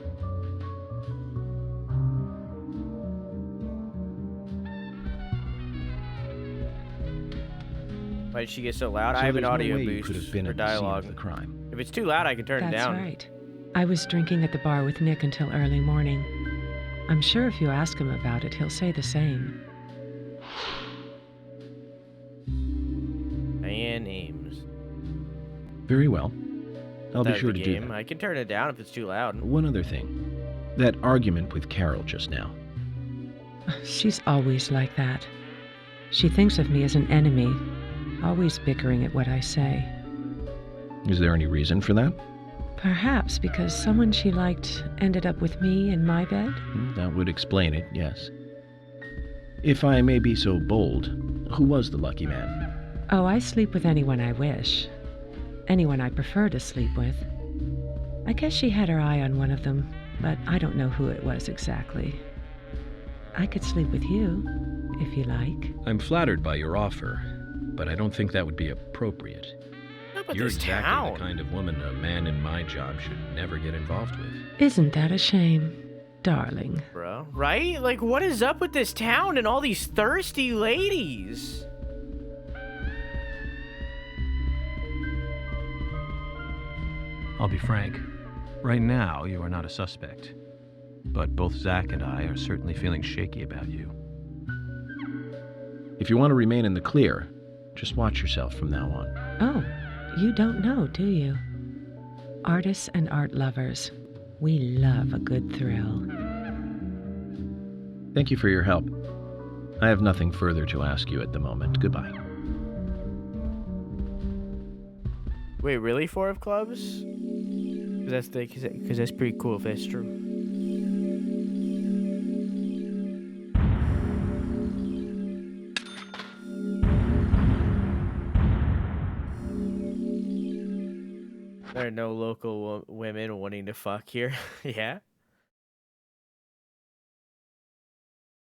Why did she get so loud? So I have an there's no audio way you boost could have been for at the scene of dialogue. the crime. If it's too loud, I can turn it That's down. right. I was drinking at the bar with Nick until early morning. I'm sure if you ask him about it, he'll say the same. Diane Ames. Very well. I'll be That's sure the to do game. that. I can turn it down if it's too loud. One other thing. That argument with Carol just now. She's always like that. She thinks of me as an enemy, always bickering at what I say. Is there any reason for that? Perhaps because someone she liked ended up with me in my bed? That would explain it, yes. If I may be so bold, who was the lucky man? Oh, I sleep with anyone I wish. Anyone I prefer to sleep with. I guess she had her eye on one of them, but I don't know who it was exactly. I could sleep with you, if you like. I'm flattered by your offer, but I don't think that would be appropriate. You're exactly the kind of woman a man in my job should never get involved with. Isn't that a shame, darling? Bro, right? Like, what is up with this town and all these thirsty ladies? I'll be frank. Right now, you are not a suspect. But both Zach and I are certainly feeling shaky about you. If you want to remain in the clear, just watch yourself from now on. Oh, you don't know, do you? Artists and art lovers. We love a good thrill. Thank you for your help. I have nothing further to ask you at the moment. Goodbye. Wait, really? 4 of clubs? Because that's pretty cool if that's true. There are no local women wanting to fuck here. Yeah?